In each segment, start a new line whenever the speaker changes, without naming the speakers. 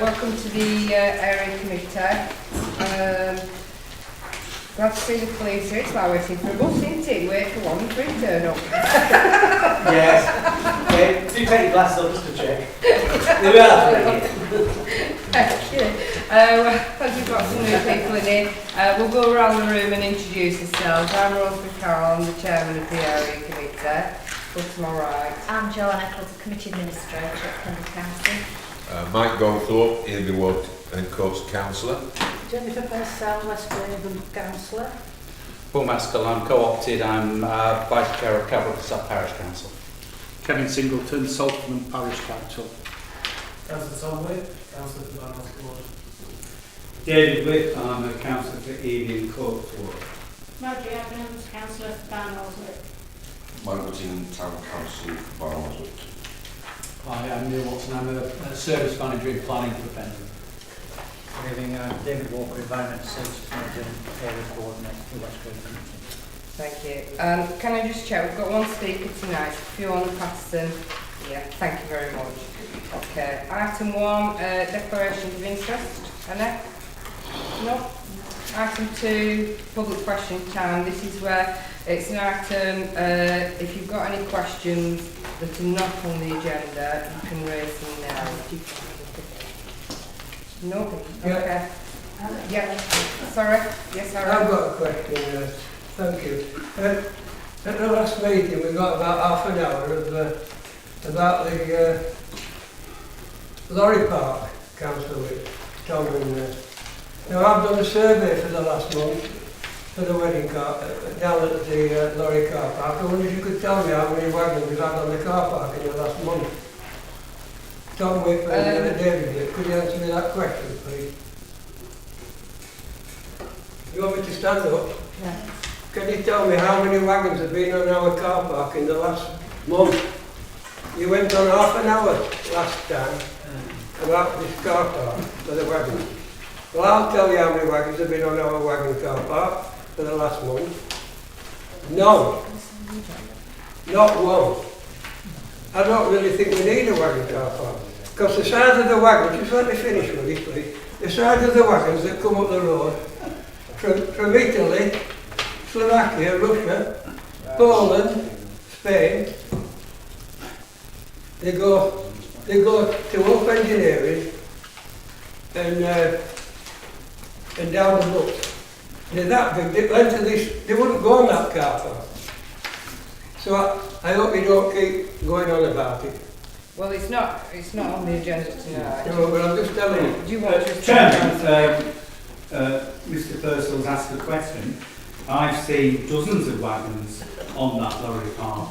Welcome to the area committee. Glad to see the police here. It's like waiting for a bus, isn't it? Wait for one, three turn up.
Yes. Do take your glasses off just to check. There we are.
Thank you. As we've got some new people in here, we'll go around the room and introduce ourselves. I'm Rosemary Carroll, I'm the chairman of the area committee. What's my right?
I'm Joanne Eccles, committee administrator at Pendle Council.
Mike Goldthorpe, Ilby and Coast Councillor.
Jennifer Purcell, West Craven Councillor.
Paul Maskell, I'm co-opted. I'm Vice Chair of Cavalry Parish Council.
Kevin Singleton, Saltman Parish Council.
Councillor Tom Witt, Councillor for Barnhouse Ward. David Witt, I'm a councillor for Ely and Coast Ward.
Marjorie Evans, councillor for Barnhouse.
Mike Whittingham, Town Council for Barnhouse.
Hi, I'm Neil Watson. I'm a service manager in planning for Pendle.
Good evening, I'm David Walker, Environment Services Manager and Area Coordinator for West Craven Community.
Thank you. Can I just check, we've got one speaker tonight, Fiona Patterson. Yeah, thank you very much. Okay, item 1, declarations of interest. Annette? No? Item 2, public question time. This is where it's an item, if you've got any questions that are not on the agenda, you can raise them now. No? Okay. Yeah. Sorry? Yes, sorry.
I've got a question, thank you. At the last meeting we got about half an hour of, about the lorry park, Council with Tom and now I've done a survey for the last month for the wedding car, down at the lorry car park. I wonder if you could tell me how many wagons we've had on the car park in the last month. Tom Whip and David, could you answer me that question, please? You want me to stand up?
Yeah.
Can you tell me how many wagons have been on our car park in the last month? You went on half an hour last time about this car park for the wagons. Well, I'll tell you how many wagons have been on our wagon car park for the last month. None. Not one. I don't really think we need a wagon car park. Because the size of the wagons, just let me finish with this please, the size of the wagons that come up the road from Italy, Slovakia, Russia, Poland, Spain, they go they go to Up Engineering and down the books. They're that big, the length of this, they wouldn't go on that car park. So I hope you don't keep going on about it.
Well, it's not on the agenda tonight.
No, but I'm just telling you.
Do you want to...
Chairman, Mr. Purcell's asked a question. I've seen dozens of wagons on that lorry park.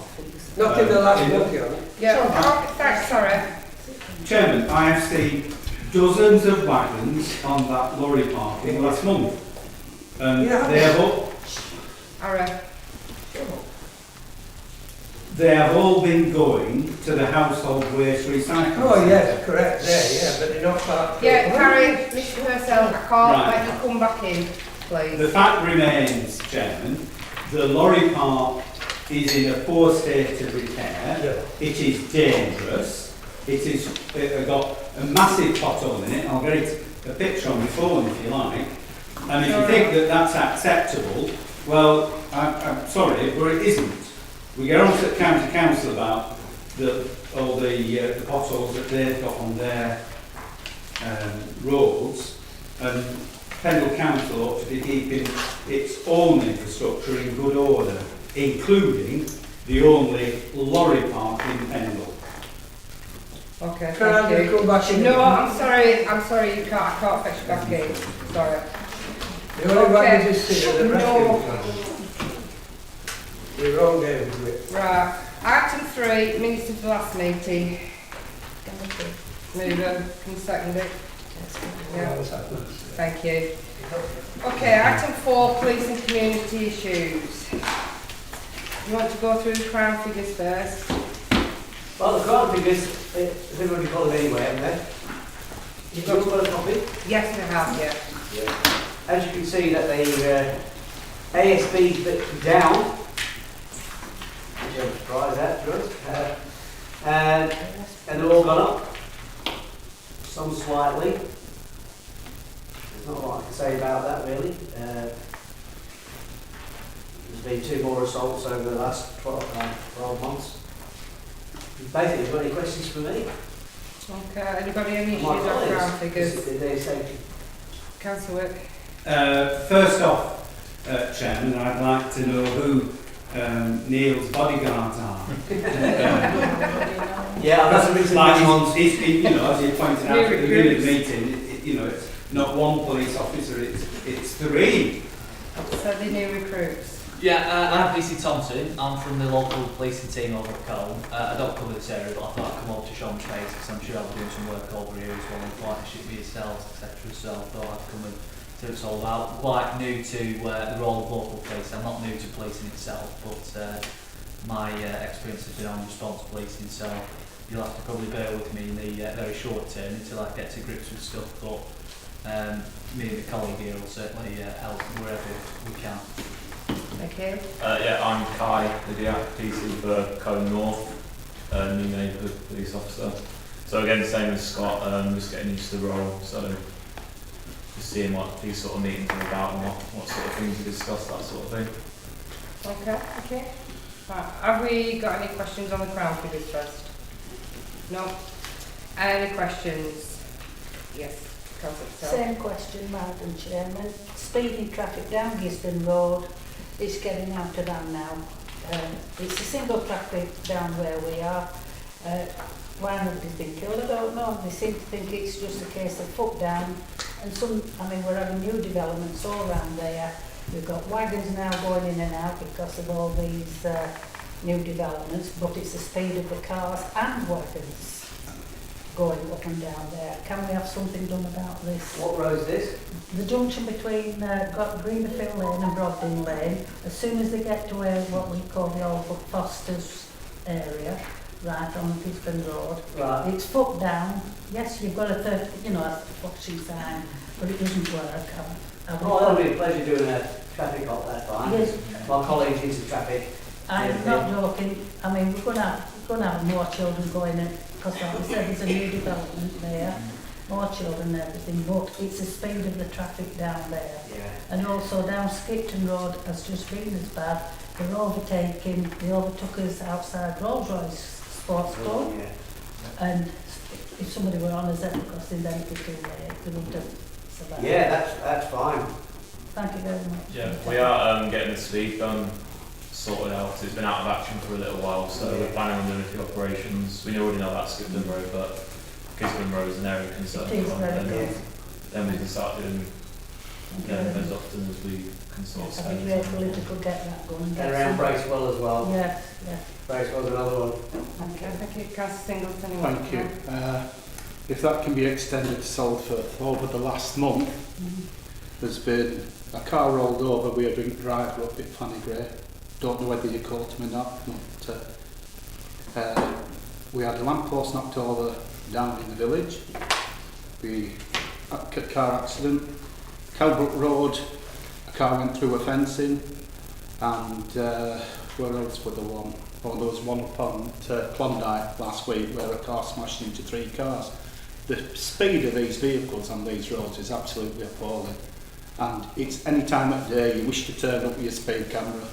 Not in the last month, you know.
Yeah, oh, thanks, sorry.
Chairman, I have seen dozens of wagons on that lorry park in the last month.
Yeah.
They have all been going to the household waste recycling.
Oh yes, correct there, yeah, but they're not parked.
Yeah, Carrie, Mr. Purcell, I can't
Right.
let you come back in, please.
The fact remains, Chairman, the lorry park is in a poor state of repair.
Yeah.
It is dangerous. It got a massive pothole in it. I'll get a picture on my phone if you like. And if you think that that's acceptable, well, I'm sorry, but it isn't. We get on to the county council about all the potholes that they've got on their roads, and Pendle Council ought to be keeping its own infrastructure in good order, including the only lorry park in Pendle.
Okay,
Can I
thank
just
you.
come back in?
No, I'm sorry, you can't, I can't fetch you back in, sorry.
The only
Okay.
wagons is sitting at the
No.
rescue. You're wrong there with it.
Right, item 3, minutes of the last meeting. Mover, can you second it? Yeah, thank you. Okay, item 4, police and community issues. You want to go through the Crown figures first?
Well, the Crown figures, has everybody got them anyway, haven't they? You've got a copy?
Yes, we have, yeah.
Yeah. As you can see that the ASB's bit down, which I'm surprised at, to be honest. And they've all gone up, some slightly. There's not a lot I can say about that really. There's been 2 more assaults over the last 12 months. Basically, got any questions for me?
Okay, anybody any issues on Crown figures? Councillor Wick?
First off, Chairman, I'd like to know who Neil's bodyguards are.
Yeah, that's a reason.
You know, as you pointed out at the beginning of the meeting, you know, it's not one police officer, it's 3.
So the new recruits?
Yeah, I'm PC Thompson. I'm from the local policing team over at Cole. I don't cover this area, but I thought I'd come over to show my face because I'm sure I'll be doing some work over here as well in partnership with yourselves, etc. So I thought I'd come and tell us all about. Quite new to the role of local police. I'm not new to policing itself, but my experience has been on response policing, so you'll have to probably bear with me in the very short term until I get to grips with stuff. But me and the colleague here will certainly help wherever we can.
Okay.
Yeah, I'm Kai, the PC for Cone North, new neighbourhood police officer. So again, same as Scott, just getting used to the role, so just seeing what these sort of meetings are about and what sort of things to discuss, that sort of thing.
Okay. Right. Have we got any questions on the Crown figures first? No? Any questions? Yes.
Same question, Madam Chairman. Speeding traffic down Gisborne Road is getting out of hand now. It's a single traffic down where we are. Why nobody's been killed, I don't know. They seem to think it's just a case of foot down. And we're having new developments all around there. We've got wagons now going in and out because of all these new developments, but it's the speed of the cars and wagons going up and down there. Can we have something done about this?
What road is this?
The junction between Greenfield Lane and Brogden Lane. As soon as they get to what we call the old Foster's area, right on Gisborne Road,
Right.
it's foot down. Yes, you've got a flashing sign, but it doesn't work.
It'll be a pleasure doing a traffic op, that's fine.
Yes.
My colleagues into traffic.
I'm not joking. We're going to have more children going in, because like I said, there's a new development there, more children and everything, but it's the speed of the traffic down there.
Yeah.
And also down Skipton Road has just been as bad. They overtook us outside Rolls Royce Sports Club,
Yeah.
and if somebody were on a zebra crossing, then it'd be too late. They would have survived.
Yeah, that's fine.
Thank you very much.
Yeah, we are getting the speed gun sorted out. It's been out of action for a little while, so we're planning on doing a few operations. We already know that's Skipton Road, but Gisborne Road is an area of concern.
It is very good.
Then we can start doing them as often as we can sort of
I'd be grateful if we could get that going.
And around Bracewell as well.
Yes, yes.
Bracewell's another one.
Okay, thank you. Councillor Singleton.
Thank you. If that can be extended to Salford, over the last month, there's been a car rolled over with a drink driver up at Fanny Gray. Don't know whether you caught him or not, but we had a lamppost knocked over down in the village. We had a car accident. Calbrook Road, a car went through a fencing, and where else was the one? Oh, there was one up on Klondike last week where a car smashed into 3 cars. The speed of these vehicles on these roads is absolutely appalling, and it's any time of day you wish to turn up your speed camera.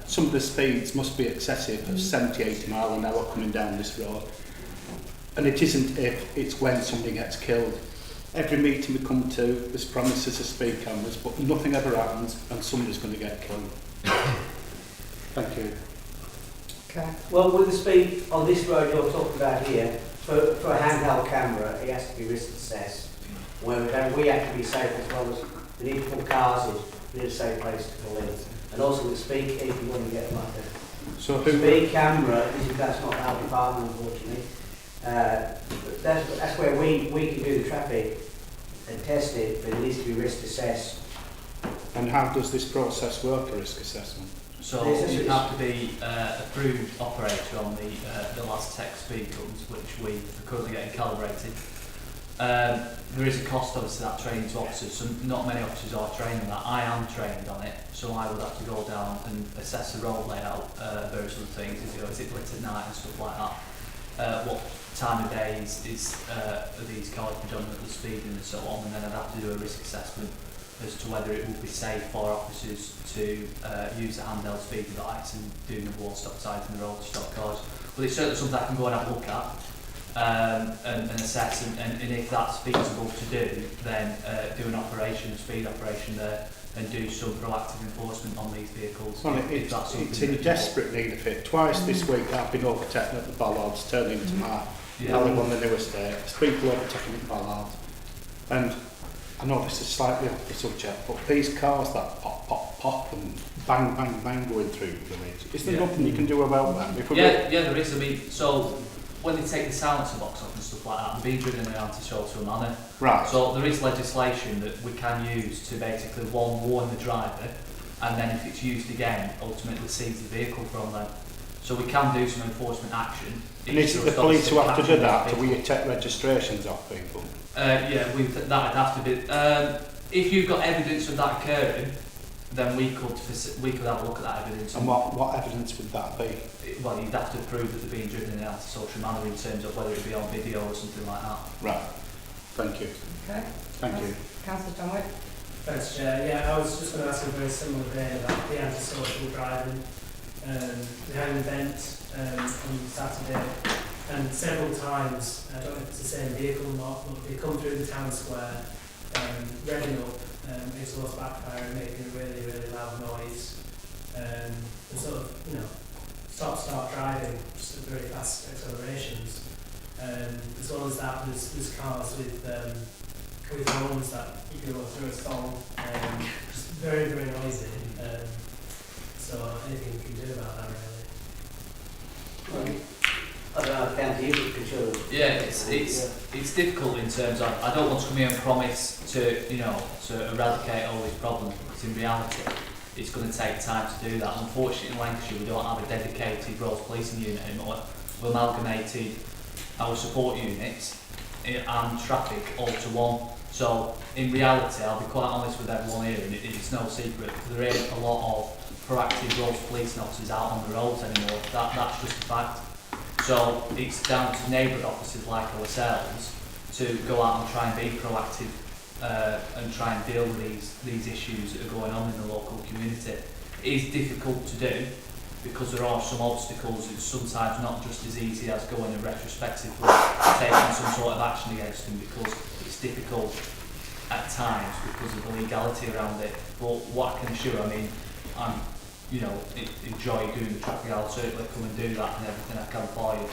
Some of the speeds must be excessive of 70-80 mile an hour coming down this road, and it isn't if, it's when somebody gets killed. Every meeting we come to, there's promises of speed cameras, but nothing ever happens and somebody's going to get killed. Thank you.
Okay.
Well, with the speed on this road you're talking about here, for a handheld camera, it has to be risk assessed. Where we have to be safe as well as we need to put cars in, we need a safe place to pull in. And also with speed keeping when we get like a speed camera, that's not our department unfortunately. That's where we can do the traffic and test it, but it needs to be risk assessed.
And how does this process work, a risk assessment?
So you have to be approved operator on the last tech speed guns, which we are currently getting calibrated. There is a cost obviously that training to officers, so not many officers are trained on that. I am trained on it, so I would have to go down and assess the road layout, various other things, is it lit at night and stuff like that. What time of day is these cars predominantly speeding and so on, and then I'd have to do a risk assessment as to whether it would be safe for officers to use a handheld speed device and do number 1 stop signs in the road to stop cars. But it's certainly something I can go and have a look at and assess, and if that's feasible to do, then do an operation, a speed operation there, and do some proactive enforcement on these vehicles.
Well, it's in desperate need of it. Twice this week I've been overtaken at the bollards, turning into my alley on the new estate. There's people overtaking at bollards. And I know this is slightly off the subject, but these cars that pop, pop, pop and bang, bang, bang going through the village, is there nothing you can do about that? If
there is. I mean, so when they take the silencer box off and stuff like that, they're being driven in an antisocial manner.
Right.
So there is legislation that we can use to basically warn the driver, and then if it's used again, ultimately seize the vehicle from them. So we can do some enforcement action.
And is it the police who have to do that, or will you take registrations off people?
That'd have to be. If you've got evidence of that occurring, then we could have a look at that evidence.
And what evidence would that be?
Well, you'd have to prove that they're being driven in an antisocial manner in terms of whether it be on video or something like that.
Right. Thank you.
Okay.
Thank you.
Councillor Dunwick.
Thanks, Chair. Yeah, I was just going to ask a very similar vein about the antisocial driving. We had an event on Saturday, and several times, I don't know if it's the same vehicle or not, but they come through the town square, revving up, exhaust backfire, making a really, really loud noise, and sort of, stop-start driving, just at very fast accelerations. As well as that, there's cars with horns that you go through a song, just very, very noisy. So anything you can do about that, really.
I don't know, county you can show.
Yeah, it's difficult in terms of, I don't want to come here and promise to eradicate all these problems, because in reality it's going to take time to do that. Unfortunately in Lancashire we don't have a dedicated roads policing unit anymore. We've amalgamated our support units and traffic all to one. So in reality, I'll be quite honest with everyone here, and it's no secret, there ain't a lot of proactive roads policing officers out on the roads anymore. That's just a fact. So it's down to neighbourhood officers like ourselves to go out and try and be proactive and try and deal with these issues that are going on in the local community. It is difficult to do because there are some obstacles, it's sometimes not just as easy as going and retrospectively taking some sort of action against them, because it's difficult at times because of the legality around it. But what I can assure, I mean, I'm, you know, enjoy doing the traffic. I'll certainly come and do that and everything I can for you.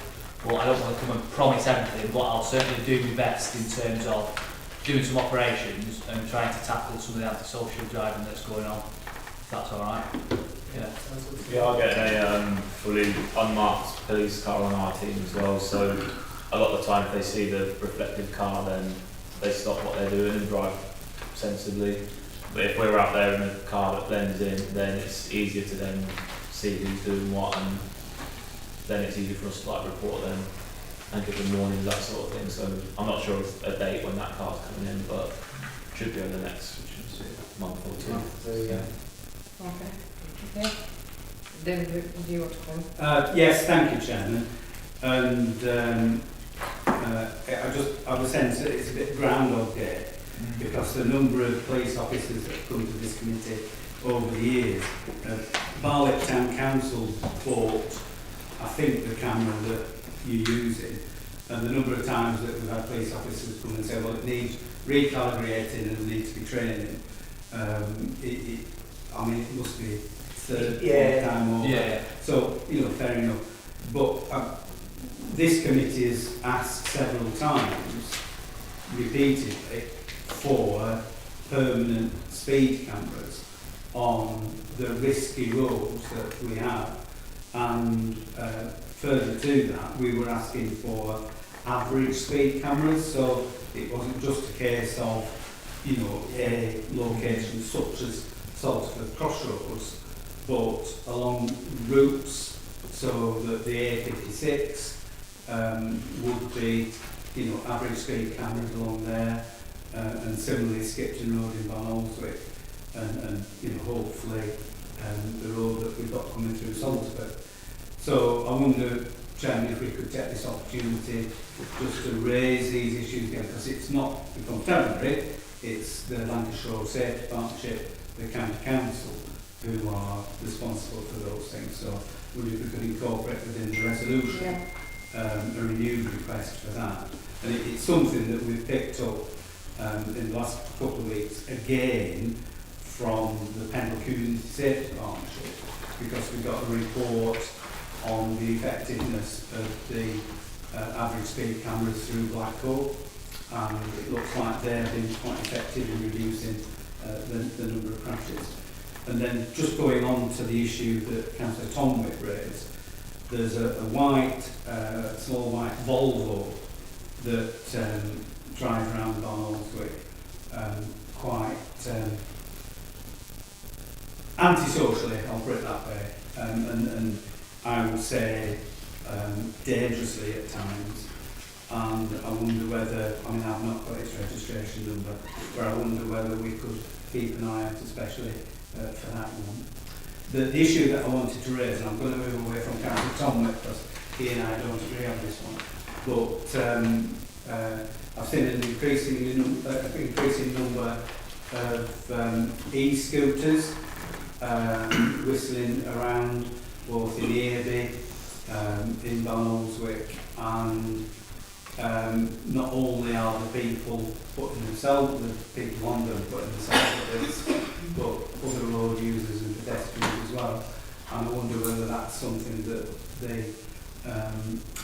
But I don't want to come and promise everything, but I'll certainly do my best in terms of doing some operations and trying to tackle some of the antisocial driving that's going on. If that's all right. Yeah.
Yeah, I'll get a fully unmarked police car on our team as well. So a lot of the time, if they see the reflective car, then they stop what they're doing and drive sensibly. But if we're out there in a car that blends in, then it's easier to then see who's doing what, and then it's easier for us to like report them and give them warnings, that sort of thing. So I'm not sure of a date when that car's coming in, but should be on the next month or two.
There we go.
Okay. Okay. David, do you want to comment?
Yes, thank you, Chairman. And I have a sense that it's a bit Groundhog Day, because the number of police officers that have come to this committee over the years, Barlett Town Council bought, I think, the camera that you're using, and the number of times that we've had police officers come and say, well, it needs recalibrating and needs to be training. I mean, it must be third time over.
Yeah.
So, you know, fair enough. But this committee has asked several times, repeatedly, for permanent speed cameras on the risky roads that we have. And further to that, we were asking for average speed cameras, so it wasn't just a case of, you know, a location such as Salford Crossroads, but along routes, so that the A56 would be, you know, average speed cameras along there, and similarly Skipton Road in Balmolswick, and you know, hopefully the road that we've got coming through Salford. So I wonder, Chairman, if we could take this opportunity just to raise these issues again, because it's not the Confederate, it's the Lancashire Road Safety Partnership, the County Council, who are responsible for those things. So would if we could incorporate within the resolution a renewed request for that. And it's something that we've picked up in the last couple of weeks, again, from the Pendle Community Safety Partnership, because we got a report on the effectiveness of the average speed cameras through Blackpool, and it looks like they've been quite effective in reducing the number of crashes. And then just going on to the issue that Councillor Tomwick raised, there's a small white Volvo that drives around Balmolswick quite antisocially, I'll put it that way, and I would say dangerously at times. And I wonder whether, I mean, I've not got its registration number, but I wonder whether we could keep an eye out, especially for that one. The issue that I wanted to raise, and I'm going to move away from Councillor Tomwick because he and I don't agree on this one, but I've seen an increasing number of e-scooters whistling around both in Earby, in Balmolswick, and not only are the people putting themselves, the people on them putting themselves at risk, but other road users and pedestrians as well. And I wonder whether that's something that the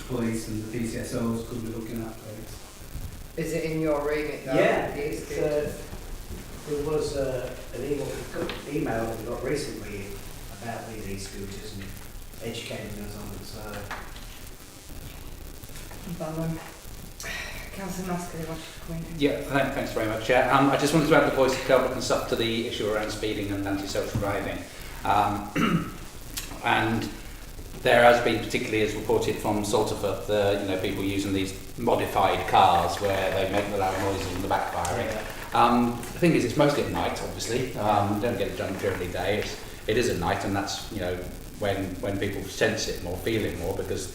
police and the PCSOs could be looking at, please.
Is it in your remit though?
Yeah, there was an email that we got recently about these e-scooters and educating us on it. So.
Councillor Masker, you wanted to come in?
Yeah, thanks very much, Chair. I just wanted to add the voice of Ecological and stuff to the issue around speeding and antisocial driving. And there has been, particularly as reported from Salterford, the people using these modified cars where they make the loud noises and the backfiring. The thing is, it's mostly at night, obviously. Don't get it done during the day. It is at night, and that's when people sense it more, feel it more, because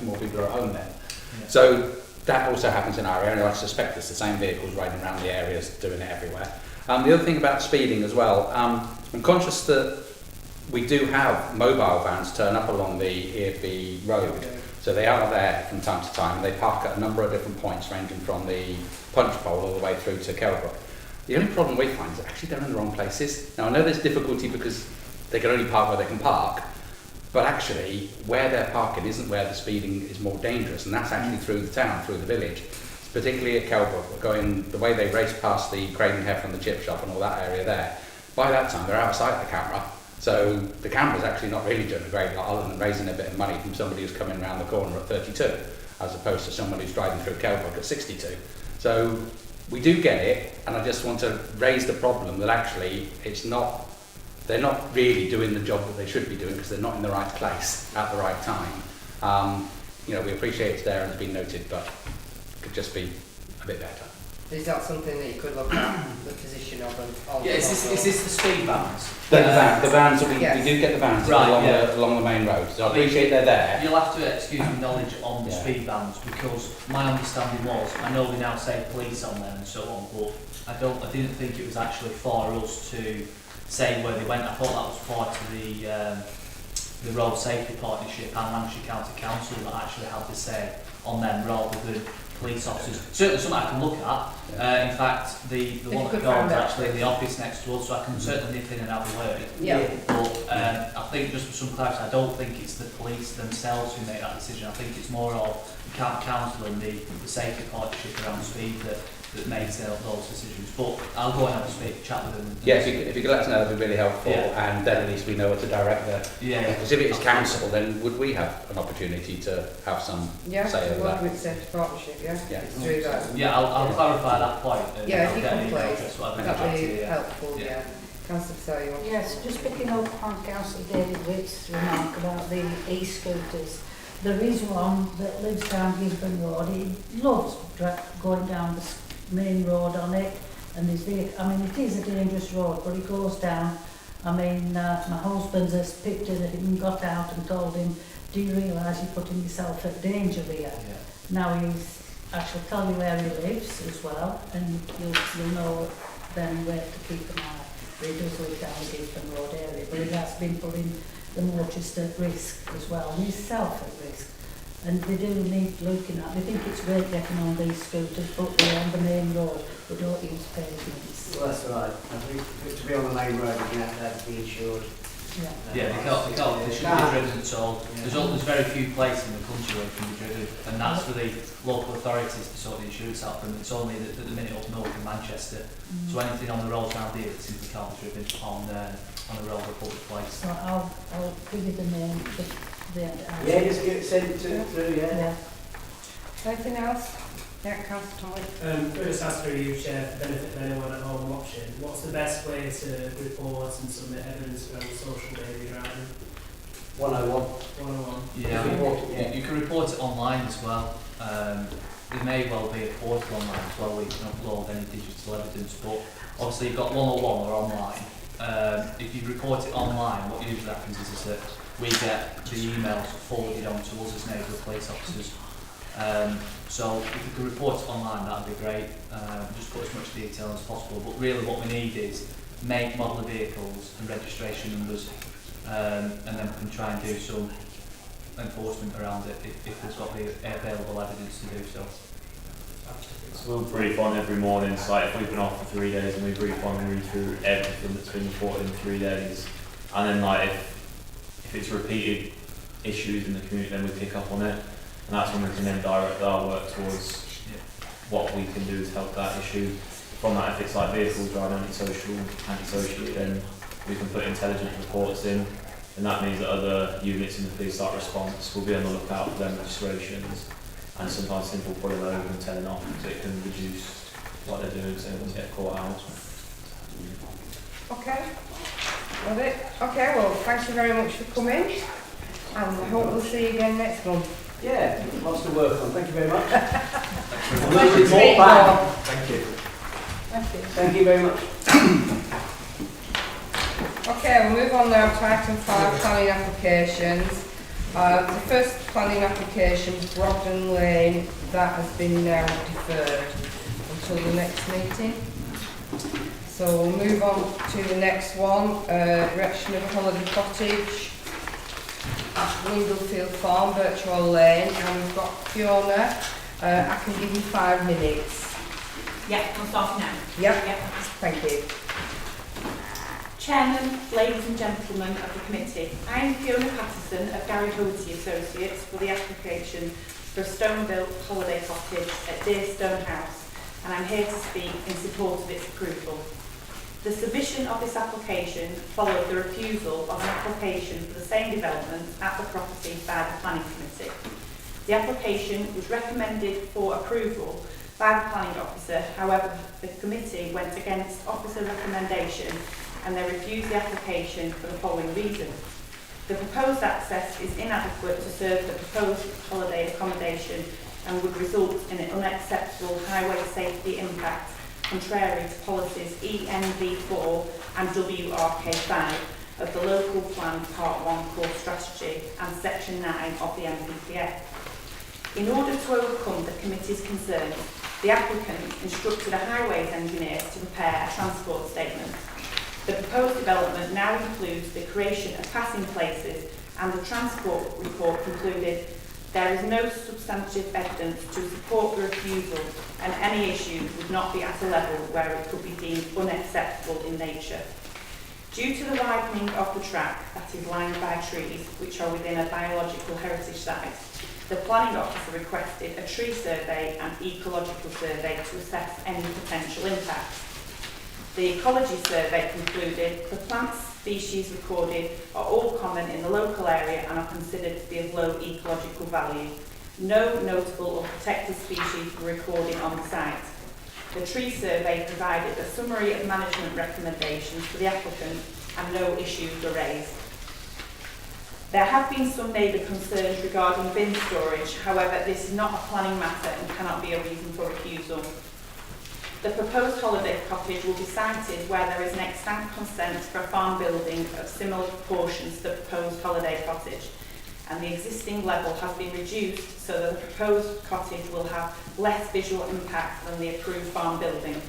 more people are at home then. Yeah. So that also happens in our area. I suspect it's the same vehicles riding around the areas doing it everywhere. The other thing about speeding as well, I'm conscious that we do have mobile vans turn up along the EFB road. So they are there from time to time. They park at a number of different points, ranging from the punch bowl all the way through to Kelbrook. The only problem we find is that actually they're in the wrong places. Now I know there's difficulty because they can only park where they can park, but actually where they're parking isn't where the speeding is more dangerous, and that's actually through the town, through the village. Particularly at Kelbrook, going the way they race past the Craven Heifer and the chip shop and all that area there. By that time they're outside the camera. So the camera's actually not really doing a great lot other than raising a bit of money from somebody who's coming around the corner at 32, as opposed to someone who's driving through Kelbrook at 62. So we do get it, and I just want to raise the problem that actually they're not really doing the job that they should be doing because they're not in the right place at the right time. We appreciate it's there and it's been noted, but it could just be a bit better.
Is that something that you could look at, the position of them?
Yeah, is this the speed vans?
The vans, we do get the vans
Right,
along the main road, so I appreciate they're there.
You'll have to excuse my knowledge on the speed vans, because my understanding was, I know they now say police on them and so on, but I didn't think it was actually for us to say where they went. I thought that was part of the Road Safety Partnership and Lancashire County Council that actually had to say on them rather than police officers. Certainly something I can look at. In fact, the one at Gordon's actually in the office next to us, so I can certainly nip in and have a word.
Yeah.
But I think just for some clarity, I don't think it's the police themselves who make that decision. I think it's more of the county council and the safety partnership around speed that makes those decisions. But I'll go and have a chat with them.
Yeah, if you could let us know, that'd be really helpful, and then at least we know what to direct the. Because if it is council, then would we have an opportunity to have some say over that?
With safety partnership, it's through that.
Yeah, I'll clarify that point.
If you could please, that'd be helpful. Councillor Patel, you want
Yes, just picking up on Councillor David Witt's remark about the e-scooters. There is one that lives down Gisborne Road. He loves going down the main road on it, and it is a dangerous road, but it goes down. My husband has picked it up and got out and told him, do you realise you're putting yourself at danger here? Now I shall tell you where he lives as well, and you'll know then where to keep an eye. He does live down the Gisborne Road area, but he has been putting the motorist at risk as well, and himself at risk. And they do need looking at. They think it's great getting on these scooters, but they're on the main road. They don't use pavements.
Well, that's right. I think to be on the main road, you're going to have to be insured.
They shouldn't be driven at all. There's very few places in the country where it can be driven, and that's for the local authorities to sort the insurance out for them. It's only at the minute up north in Manchester. So anything on the roads around here that simply can't be driven on a road or public place.
So I'll give you the name.
Just get it sent through,
anything else? Councillor Tomlin.
First ask for you, Chair, for the benefit of anyone at home watching. What's the best way to report and submit evidence around social media driving?
101.
101.
Yeah, you can report it online as well. There may well be a portal online as well where you can upload any digital evidence, but obviously you've got 101 or online. If you report it online, what usually happens is that we get the emails forwarded on to us as neighbourhood police officers. So if you could report it online, that would be great. Just put as much detail as possible. But really what we need is make, model of vehicles and registration numbers, and then we can try and do some enforcement around it if there's got the available evidence to do so.
We'll brief on every morning, so like if we've been off for 3 days and we brief on and read through everything that's been reported in 3 days, and then like if it's repeated issues in the community, then we pick up on it, and that's when we can then direct our work towards what we can do to help that issue. From that, if it's like vehicles driving antisocially, then we can put intelligent reports in, and that means that other units in the police like response will be on the lookout for them registrations, and sometimes simple pulling over and telling off, so it can reduce what they're doing so they don't get caught out.
Okay. Love it. Okay, well, thank you very much for coming, and I hope we'll see you again next month.
Yeah, lots to work on. Thank you very much.
Thank you.
Thank you very much.
Okay, we'll move on now to item 5, planning applications. The first planning application, Brogden Lane, that has been now deferred until the next meeting. So So we'll move on to the next one, erection of a holiday cottage at Winglefield Farm, Birchwell Lane, and we've got Fiona. I can give you 5 minutes.
Yeah, I'm starting now.
Yep.
Yep.
Thank you.
Chairman, ladies and gentlemen of the committee, I am Fiona Patterson of Gary Hogarty Associates for the application for a stone-built holiday cottage at Deerstone House, and I'm here to speak in support of its approval. The submission of this application followed the refusal of an application for the same development at the property by the Planning Committee. The application was recommended for approval by the Planning Officer, however the committee went against officer recommendation and they refused the application for the following reason. The proposed access is inadequate to serve the proposed holiday accommodation and would result in an unacceptable highway safety impact contrary to policies ENV4 and WRK5 of the Local Plan Part 1 Core Strategy and Section 9 of the NPPF. In order to overcome the committee's concerns, the applicant instructed a highways engineer to prepare a transport statement. The proposed development now includes the creation of passing places, and the transport report concluded there is no substantive evidence to support the refusal and any issue would not be at a level where it could be deemed unacceptable in nature. Due to the widening of the track that is lined by trees which are within a biological heritage site, the planning officer requested a tree survey and ecological survey to assess any potential impacts. The ecology survey concluded the plant species recorded are all common in the local area and are considered to be of low ecological value. No notable or protected species were recorded on the site. The tree survey provided a summary of management recommendations for the applicant and no issues were raised. There have been some neighbour concerns regarding bin storage, however this is not a planning matter and cannot be a reason for refusal. The proposed holiday cottage will be sited where there is an extant consent for a farm building of similar proportions to the proposed holiday cottage, and the existing level has been reduced so that the proposed cottage will have less visual impact than the approved farm building.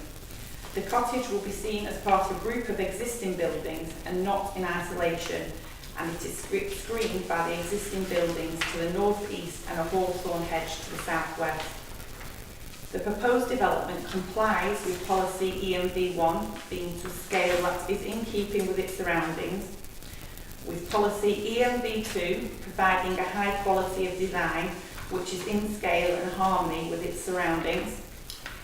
The cottage will be seen as part of a group of existing buildings and not in isolation, and it is screened by the existing buildings to the north-east and a hawthorn hedge to the south-west. The proposed development complies with policy ENV1 being to a scale that is in keeping with its surroundings, with policy ENV2 providing a high quality of design which is in scale and harmony with its surroundings,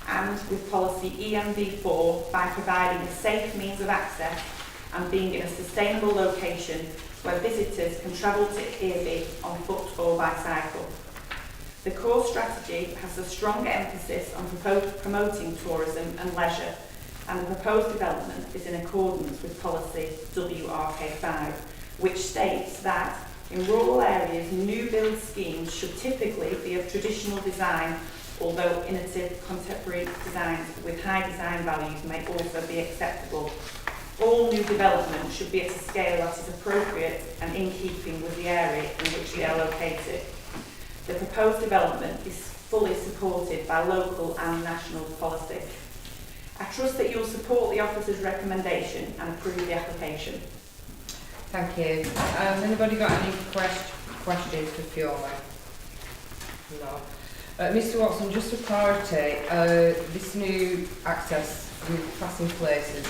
and with policy ENV4 by providing a safe means of access and being in a sustainable location where visitors can travel to Earby on foot or by cycle. The core strategy has a stronger emphasis on promoting tourism and leisure, and the proposed development is in accordance with policy WRK5, which states that in rural areas new build schemes should typically be of traditional design, although innovative contemporary designs with high design values may also be acceptable. All new development should be at a scale that is appropriate and in keeping with the area in which they are located. The proposed development is fully supported by local and national policy. I trust that you will support the officer's recommendation and approve the application.
Thank you. Has anybody got any questions for Fiona? No. Mr Watson, just for clarity, this new access with passing places,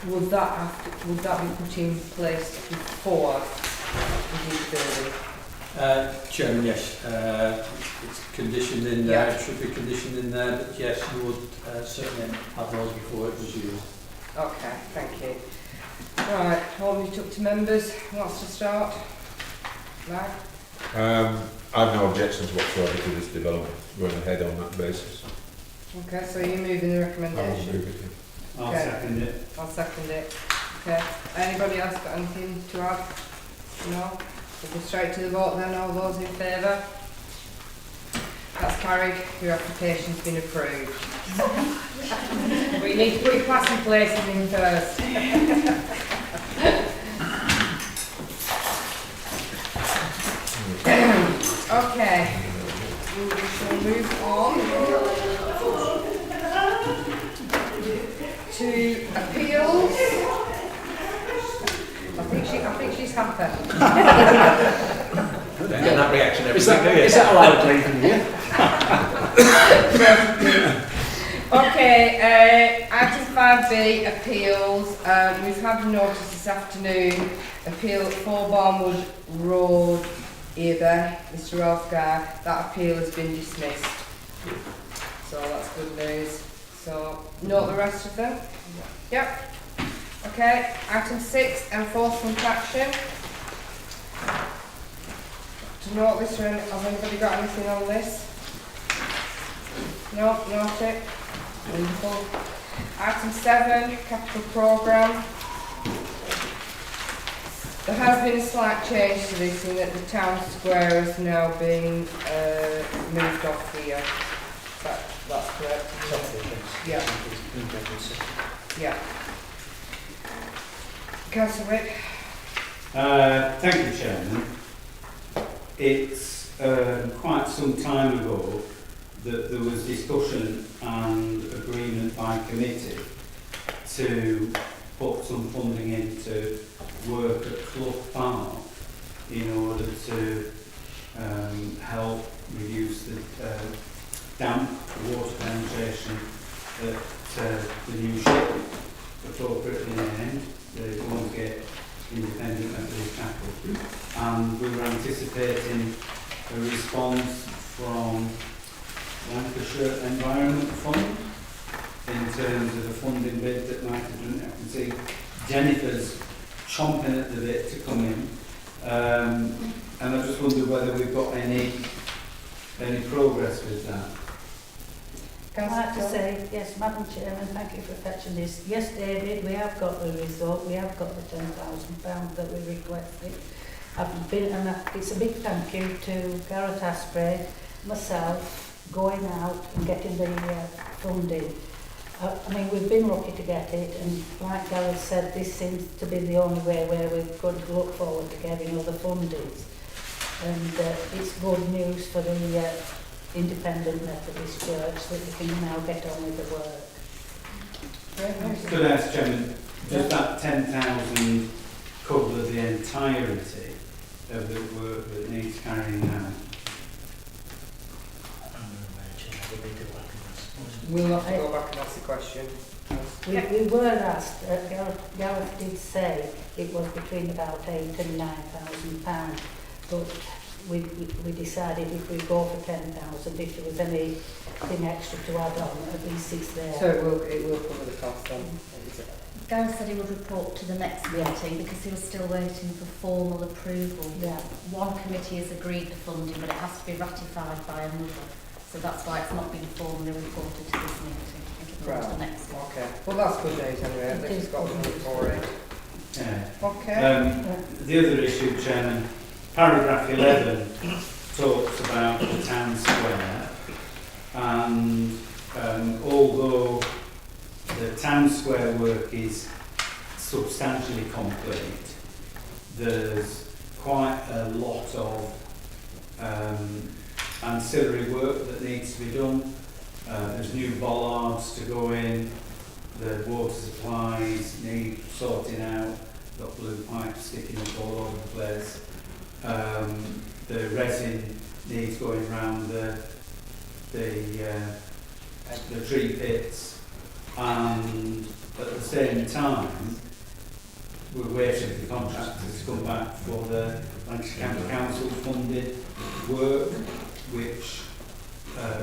would that be put in place before the building?
Chairman, yes, it's conditioned in there, it should be conditioned in there, but yes, you would certainly have those before it was used.
Okay, thank you. Right, hold it up to members. Who wants to start? Mark?
I have no objections whatsoever to this development going ahead on that basis.
Okay, so you're moving the
I will
recommendation?
move it.
I'll second it.
I'll second it. Okay. Anybody else got anything to add? No? We'll go straight to the vote then. All those in favour? That's carried. Your application's been approved. But you need to put your passing places in first. Okay. We shall move on to appeals. I think she's happy.
Don't get that reaction every
Is
week, do you?
that allowed, Craven, yeah?
Okay, item 5B, appeals. We've had a notice this afternoon, appeal at 4 Barnwood Road, Eber, Mr Rothgar. That appeal has been dismissed. So that's good news. So, note the rest of them? Yep. Okay, item 6, enforcement action. To note this, has anybody got anything on this? No, note it. Wonderful. Item 7, capital programme. There has been a slight change to this in that the town square has now been moved off here. That's correct. Yeah. Yeah. Councillor Wick.
Thank you, Chairman. It's quite some time ago that there was discussion and agreement by committee to put some funding into work at Clough Park in order to help reduce the damp water penetration at the new ship, appropriately named. They want to get independent methodist tackle. And we were anticipating a response from Lancashire Environment Fund in terms of a funding bid that might have done it. I can see Jennifer's chomping at the bit to come in. And I just wonder whether we've got any progress with that.
I'd like to say, yes, Madam Chairman, thank you for fetching this. Yes, David, we have got the result. We have got the £10,000 that we requested. It's a big thank you to Gareth Asprey, myself, going out and getting the funding. I mean, we've been lucky to get it, and like Gareth said, this seems to be the only way where we're going to look forward to getting other fundings. And it's good news for the Independent Methodist Church that we can now get on with the work.
Could I ask, Chairman, does that 10,000 cover the entirety of the work that needs carrying out?
We'll have to go back and ask the question.
We were asked, Gareth did say it was between about £8,000 and £9,000, but we decided if we go for 10,000, if there was anything extra to add on, at least it's there.
So it will cover the cost then?
Gareth said he would report to the next meeting because he was still waiting for formal approval.
Yeah.
One committee has agreed the funding, but it has to be ratified by another. So that's why it's not been formally reported to this meeting. It'll come to the next one.
Okay. Well, that's good news anyway. At least we've got the money for it.
Yeah.
Okay.
The other issue, Chairman, paragraph 11 talks about the town square, and although the town square work is substantially complete, there's quite a lot of ancillary work that needs to be done. There's new bollards to go in, the water supplies need sorting out, got blue pipes sticking up all over the place. The resin needs going around the tree pits, and at the same time we're waiting for the contractors to come back for the Lancashire County Council funded work, which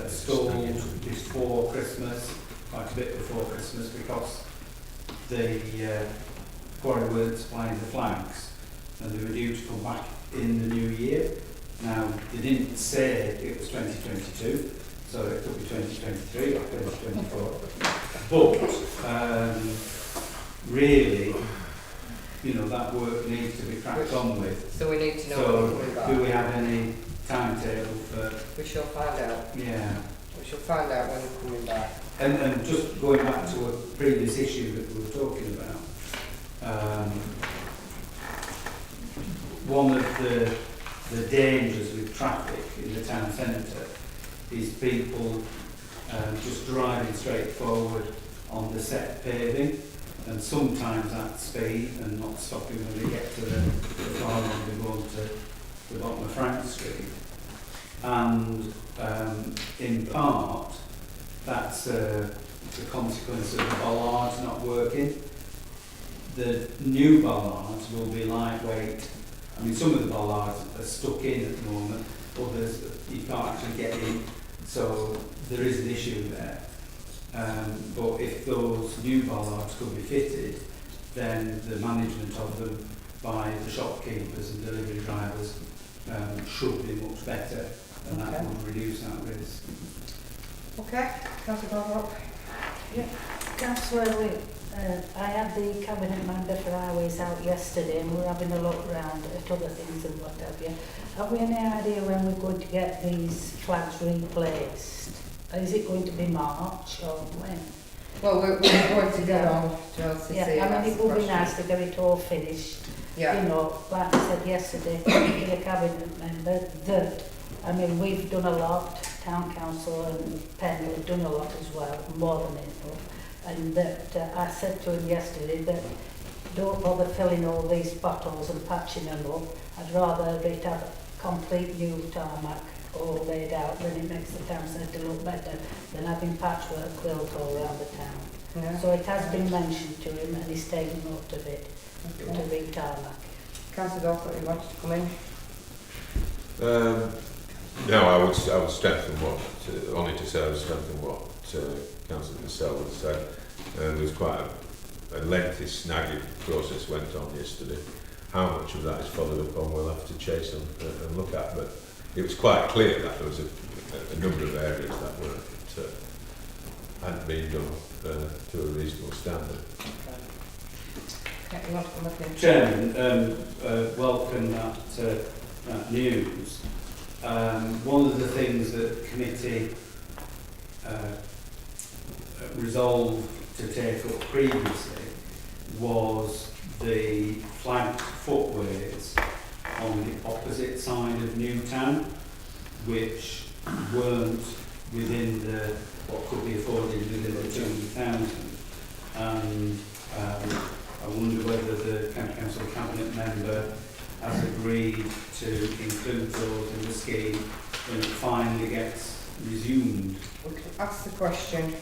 stalled before Christmas, quite a bit before Christmas, because the quarry weren't supplying the flags, and they were due to come back in the new year. Now, they didn't say it was 2022, so it could be 2023 or 2024. But really, you know, that work needs to be cracked on with.
So we need to know
So
when we're coming back.
do we have any timetable for?
We shall find out.
Yeah.
We shall find out when we're coming back.
And just going back to a previous issue that we were talking about, one of the dangers with traffic in the town centre is people just driving straight forward on the set paving, and sometimes at speed and not stopping when they get to the far end and go to the bottom of Frank Street. And in part, that's the consequence of the bollards not working. The new bollards will be lightweight. I mean, some of the bollards are stuck in at the moment, others you can't actually get in, so there is an issue there. But if those new bollards could be fitted, then the management of them by the shopkeepers and delivery drivers should be much better, and that would reduce that risk.
Okay, Councillor Bob.
Yeah, Councillor, I had the cabinet member for Highways out yesterday, and we were having a look round at other things and what have you. Have we any idea when we're going to get these flags replaced? Is it going to be March or when?
Well, we're going to get on to LCC.
Yeah, I mean, it would be nice to get it all finished.
Yeah.
You know, like I said yesterday to the cabinet member, that, I mean, we've done a lot, Town Council and Pendle have done a lot as well, more than enough. And that I said to him yesterday that don't bother filling all these potholes and patching them up. I'd rather it have a complete new tarmac all laid out, then it makes the town centre look better than having patchwork quilt all around the town.
Yeah.
So it has been mentioned to him and he's taken note of it, to re-tarmac.
Councillor Dorcott, you wanted to come in?
No, I would strengthen what, only to say I would strengthen what Councillor Purcell had said. There was quite a lengthy snagging process went on yesterday. How much of that is followed up on we'll have to chase and look at, but it was quite clear that there was a number of areas that were hadn't been done to a reasonable standard.
Okay, you want to come up in?
Chairman, welcome that news. One of the things that the committee resolved to take up previously was the flagged footways on the opposite side of Newtown, which weren't within what could be afforded within the 200,000. And I wonder whether the Council Cabinet member has agreed to include those in the scheme when it finally gets resumed.
Okay, ask the question.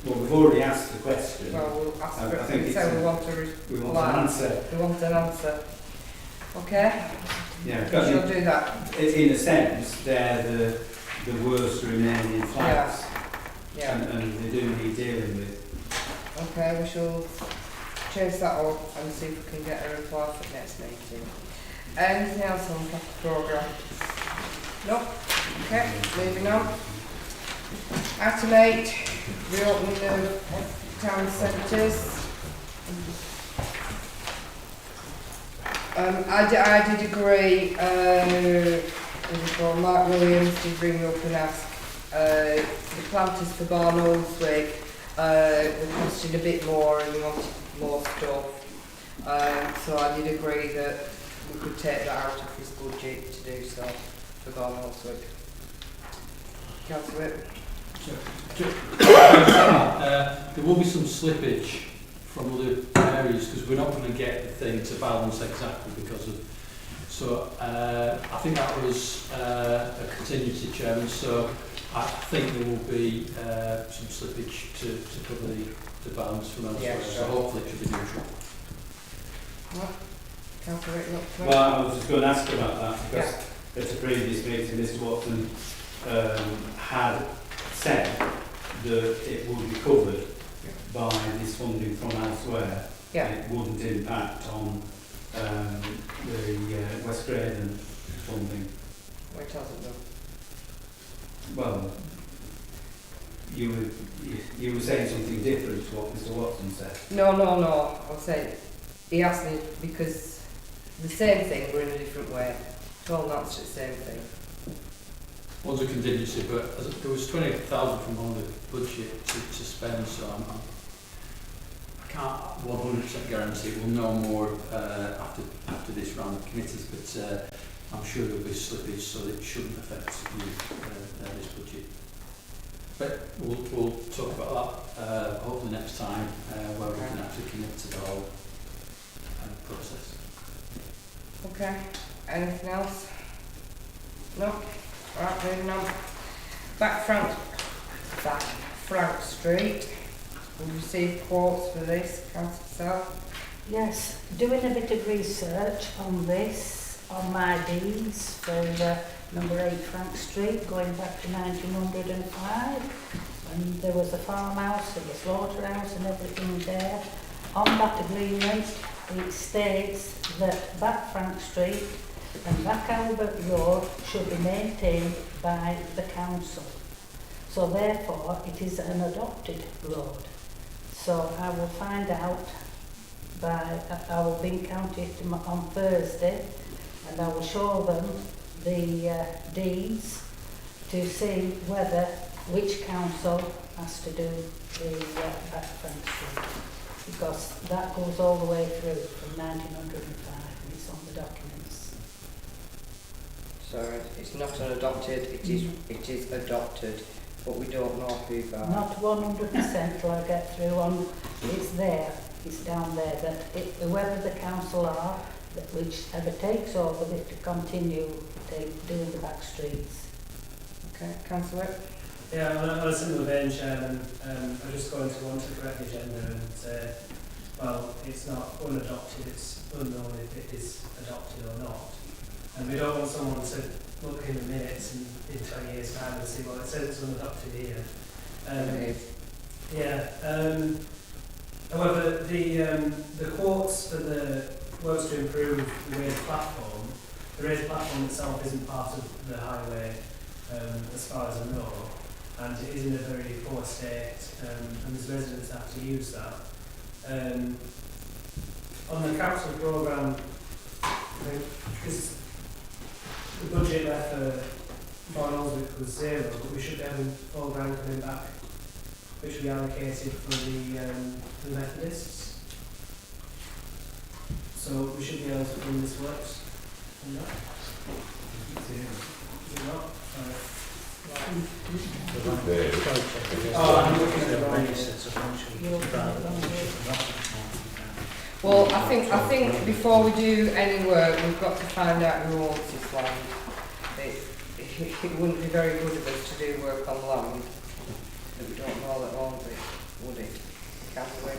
Well, we've already asked the question.
Well, we'll ask for
I think
it. So we want to
we want an answer.
We want an answer. Okay?
Yeah,
We shall do that.
In a sense, they're the worst remaining flags.
Yeah.
And they do need dealing with.
Okay, we shall chase that up and see if we can get a reply for the next meeting. Anything else on the programme? No? Okay, moving on. Item 8, reopening of town centres. I did agree before Mark Williams did bring me up and ask the planters for Barn Oldswig requested a bit more and we wanted more stuff. So I did agree that we could take that out of his budget to do so for Barn Oldswig. Councillor Whip.
There will be some slippage from other areas because we're not going to get the thing to balance exactly because of. So I think that was a contingency, Chairman. So I think there will be some slippage to cover the balance from elsewhere.
Yes,
so hopefully it should be neutral.
Councillor Whip.
Well, I was just going to ask about that because at a previous meeting, Mr. Watson had said that it would be covered by this funding from elsewhere.
Yeah.
It wouldn't impact on the West Craven funding.
Which hasn't done.
Well, you were saying something different to what Mr. Watson said.
No. I was saying he asked me because the same thing, but in a different way. Told answer the same thing.
One's a contingency, but there was 20,000 from on the budget to spend, so I can't 100% guarantee we'll know more after this round of committees, but I'm sure there'll be slippage, so it shouldn't affect this budget.
But we'll talk about that hopefully next time, where we can actually commit to the whole process.
Okay. Anything else? No? Right, moving on. Back Frank Street. We've received quotes for this, Councillor.
Yes, doing a bit of research on this, on my deeds for number 8 Frank Street, going back to 1905, and there was a farmhouse and a slaughterhouse and everything there. On that agreement, it states that Back Frank Street and Back Albert Road should be maintained by the council. So therefore, it is an adopted road. So I will find out I will be in County on Thursday, and I will show them the deeds to see which council has to do the Back Frank Street, because that goes all the way through from 1905 and it's on the documents.
So it's not an adopted, it is adopted, but we don't know who that.
Not 100% till I get through on, it's there, it's down there, that whoever the council are, whichever takes over this to continue doing the back streets.
Okay, Councillor.
Yeah, on a similar vein, Chairman, I'm just going to want to correct the agenda and say, well, it's not unadopted, it's unknown if it is adopted or not. And we don't want someone to look in the minutes in 20 years' time and see, well, it says it's unadopted here. However, the quotes for the works to improve the raised platform, the raised platform itself isn't part of the highway as far as I know, and it is in a very poor state, and as residents have to use that. On the council programme, because the budget left for Barnolds was zero, but we should be having £4 grand coming back, which will be allocated for the Methodists. So we should be able to bring this works. You're not?
I'm looking at the wrong.
Well, I think before we do any work, we've got to find out who owns this land. It wouldn't be very good of us to do work on land that we don't know that owns it, would it? Councillor.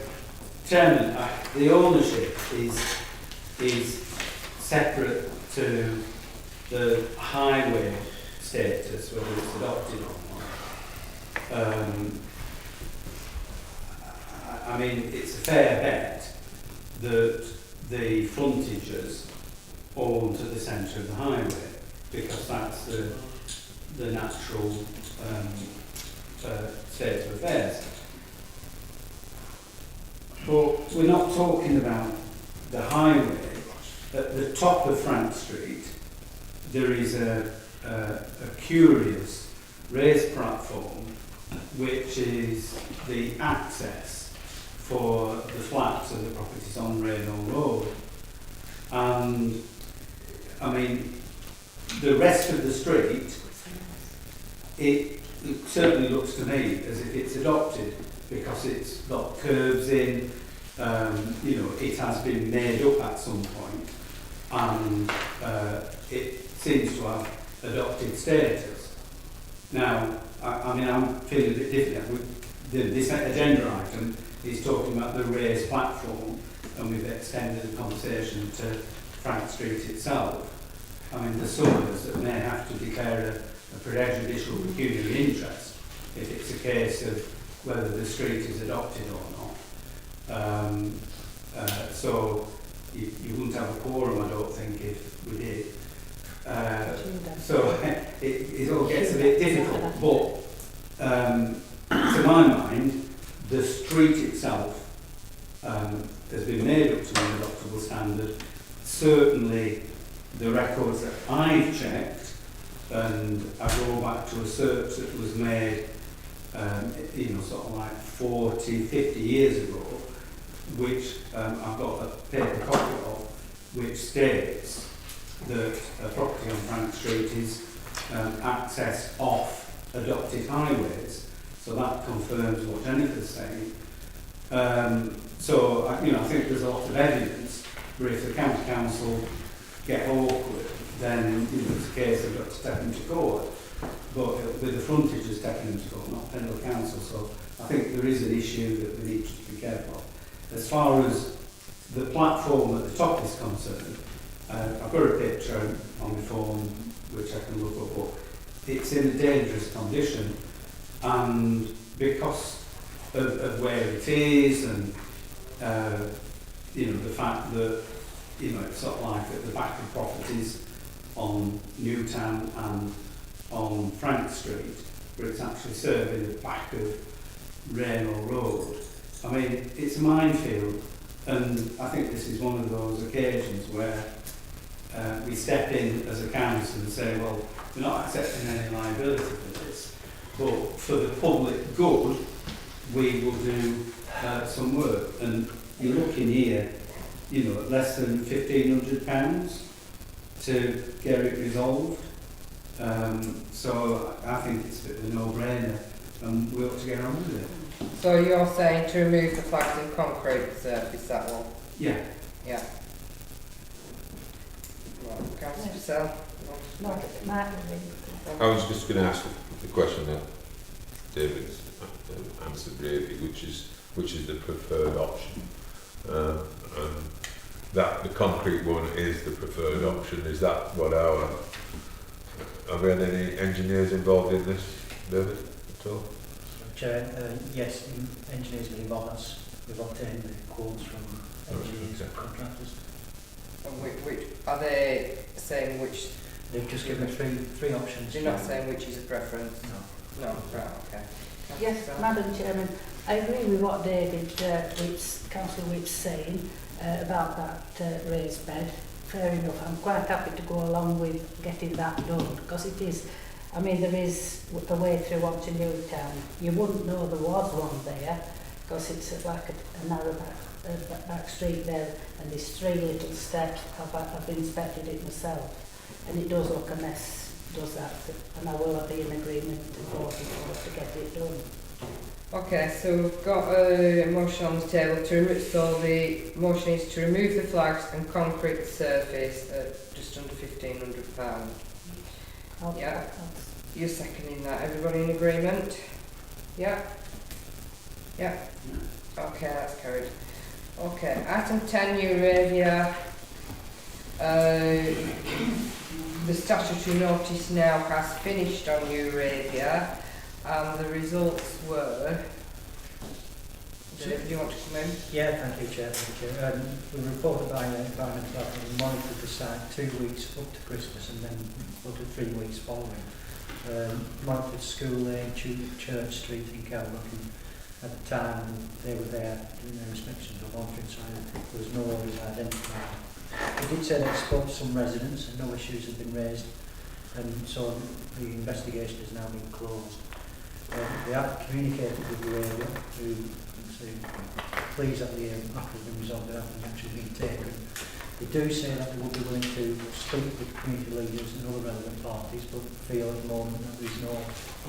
Chairman, the ownership is separate to the highway status, whether it's adopted or not. I mean, it's a fair bet that the frontages own to the centre of the highway, because that's the natural state of affairs. But we're not talking about the highway. At the top of Frank Street, there is a curious raised platform, which is the access for the flats and the properties on Raynham Road. And, I mean, the rest of the street, it certainly looks to me as if it's adopted, because it's got curves in, it has been made up at some point, and it seems to have adopted status. Now, I'm feeling a bit different. This agenda item is talking about the raised platform, and we've extended the conversation to Frank Street itself. I mean, there's some of us that may have to declare a prejudicial pecuniary interest if it's a case of whether the street is adopted or not. So you wouldn't have a quorum, I don't think, if we did. So it all gets a bit difficult, but to my mind, the street itself has been made up to an adoptable standard. Certainly the records that I've checked, and I go back to a search that was made sort of like 40, 50 years ago, which I've got a paper copy of, which states that a property on Frank Street is accessed off adopted highways. So that confirms what Jennifer's saying. So, I think there's a lot of evidence where if the county council get awkward, then it's a case of got to take them to court. But with the frontage is taking them to court, not Pendle Council. So I think there is an issue that we need to be careful of. As far as the platform at the top is concerned, I've got a picture on my phone which I can look up, but it's in a dangerous condition, and because of where it is and the fact that it's sort of like at the back of properties on Newtown and on Frank Street, where it's actually serving the back of Raynor Road. I mean, it's a minefield, and I think this is one of those occasions where we step in as a council and say, well, we're not accepting any liability for this, but for the public good, we will do some work. And you're looking here, at less than £1,500 to get it resolved. So I think it's a bit of a no-brainer, and we ought to get on with it.
So you're saying to remove the flags and concrete surface, that one?
Yeah.
Yeah. Right, Councillor Purcell.
I was just going to ask the question that David's answered really, which is the preferred option. And that the concrete one is the preferred option. Is that what have we had any engineers involved in this, David, at all?
Chair, yes, engineers have been involved. We've obtained the quotes from engineers and contractors.
And which are they saying which?
They've just given three options.
You're not saying which is a preference?
No.
No, right, okay.
Yes, Madam Chairman, I agree with what David, Councillor Whip's saying about that raised bed. Fair enough. I'm quite happy to go along with getting that done, because it is, there is a way through onto Newtown. You wouldn't know there was one there, because it's like a narrow back street there, and there's 3 little steps. I've inspected it myself, and it does look a mess, does that, and I will be in agreement to get it done.
Okay, so we've got a motion on the table to remove, so the motion is to remove the flags and concrete the surface at just under £1,500. Yeah, you're seconding that. Everybody in agreement? Yeah? Yeah? Okay, that's carried. Okay, item 10, Euravia. The statutory notice now has finished on Euravia, and the results were... Do you want to come in?
Yeah, thank you, Chair. We reported by Environment Department and monitored the site 2 weeks up to Christmas and then up to 3 weeks following. Monitored School Lane, Church Street in Kellock, and at the time they were there doing their inspections or monitoring, so there was no worries identified. They did say they spoke to some residents and no issues had been raised, and so the investigation has now been closed. They have communicated with the area, who say pleased that the matter has been resolved and actually been taken. They do say that they would be willing to speak with community leaders and other relevant parties, but feel at the moment that there's no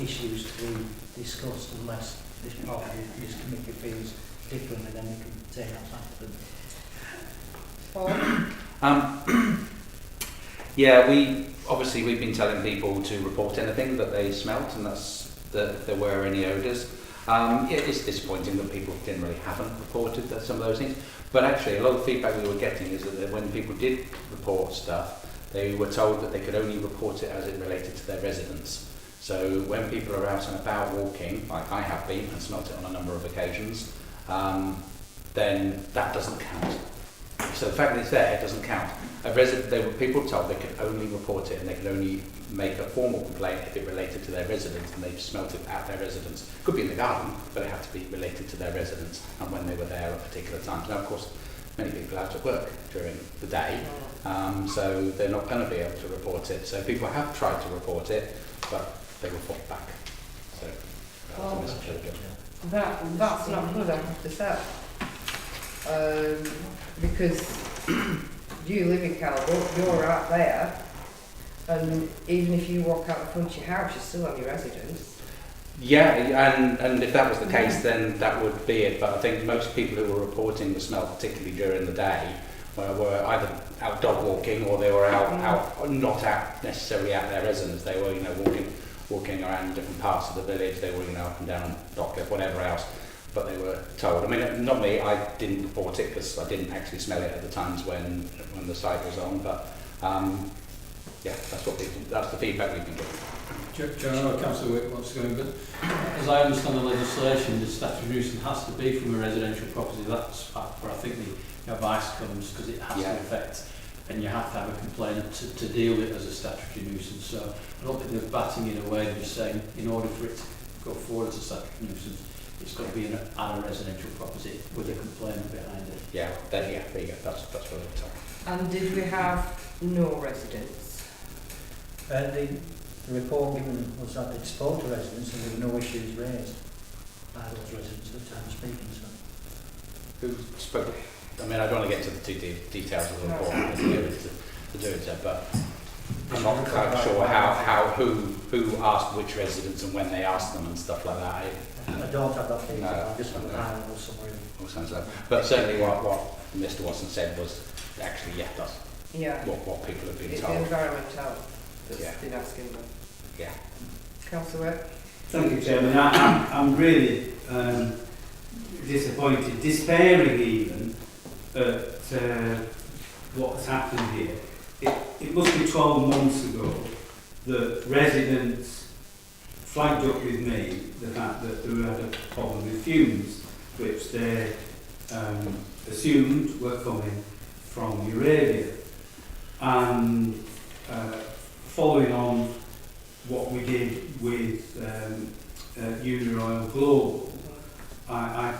issues to be discussed unless this party, this committee feels differently, then they can take that back to them.
Yeah, we've been telling people to report anything that they smelt, and that's that if there were any odours. It is disappointing that people generally haven't reported some of those things, but actually a lot of feedback we were getting is that when people did report stuff, they were told that they could only report it as it related to their residence. So when people are out and about walking, like I have been and smelt it on a number of occasions, then that doesn't count. So the fact that it's there doesn't count. People told they could only report it and they could only make a formal complaint if it related to their residence and they smelt it at their residence. Could be in the garden, but it had to be related to their residence and when they were there at particular times. Now, of course, many people are out at work during the day, so they're not going to be able to report it. So people have tried to report it, but they were fought back. So that was a message.
That's not good, I have to say. Because you live in Calwood, you're out there, and even if you walk out the front of your house, you're still on your residence.
Yeah, and if that was the case, then that would be it. But I think most people who were reporting the smell, particularly during the day, were either out dog walking or they were out not out necessarily at their residence. They were, walking around different parts of the village. They were, up and down Dockcliff, whatever else. But they were told. I mean, not me. I didn't report it because I didn't actually smell it at the times when the site was on. But that's the feedback we've been getting.
Chair, I know Councillor Wick wants to go in, but as I understand the legislation, the statutory nuisance has to be from a residential property. That's where I think the advice comes, because it has to affect, and you have to have a complainant to deal with it as a statutory nuisance. So I don't think they're batting it away. They're just saying in order for it to go forward as a statutory nuisance, it's got to be at a residential property with a complainant behind it.
There you go. That's what they were talking.
And did we have no residents?
The report given was that it spoke to residents and there were no issues raised by those residents at the time of speaking. So.
Who spoke? I mean, I don't want to get into the details of the report to do it, but I'm not quite sure who asked which residents and when they asked them and stuff like that.
I don't have that detail. I just have a high level summary.
But certainly what Mr. Watson said was actually that's what people have been
it's
told.
It's the environmental that's been asking them.
Yeah.
Councillor?
Thank you, Chairman. I'm really disappointed, despairing even at what's happened here. It must be 12 months ago that residents flagged up with me the fact that they had a problem with fumes, which they assumed were coming from Eurasia. And following on what we did with Unioil Global, I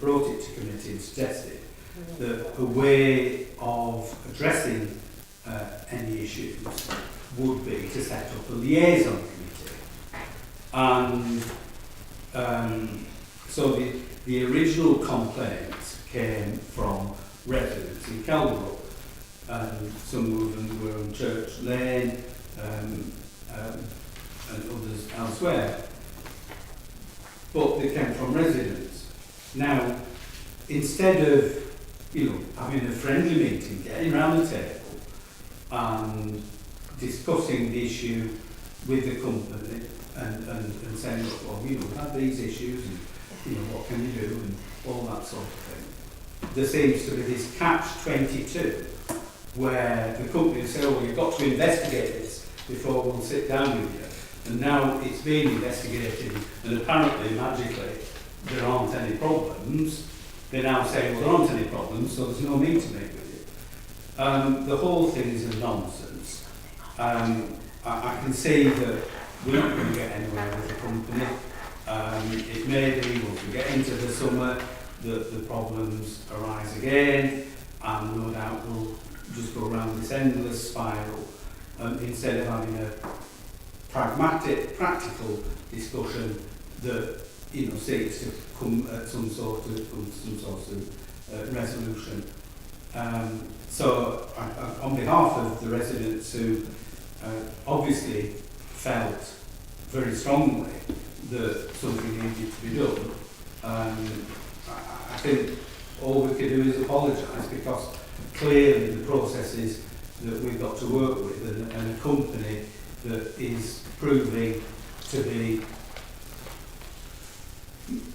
brought it to committee and suggested that a way of addressing any issues would be to set up a liaison committee. And so the original complaints came from residents in Calderwood, and some of them were on Church Lane, and others elsewhere. But they came from residents. Now, instead of having a friendly meeting, getting around the table and discussing the issue with the company and saying, look, well, we have these issues and what can you do and all that sort of thing. There seems to be this catch-22 where the company will say, oh, well, you've got to investigate this before we'll sit down with you. And now it's been investigated and apparently, magically, there aren't any problems. They're now saying, well, there aren't any problems, so there's no need to meet with you. The whole thing is a nonsense. I can see that we're not going to get anywhere with the company. It may be once we get into the summer that the problems arise again, and no doubt we'll just go around this endless spiral instead of having a pragmatic, practical discussion that seeks to come at some sort of resolution. So, on behalf of the residents who obviously felt very strongly that something needed to be done, I think all we can do is apologise, because clearly the processes that we've got to work with and a company that is proving to be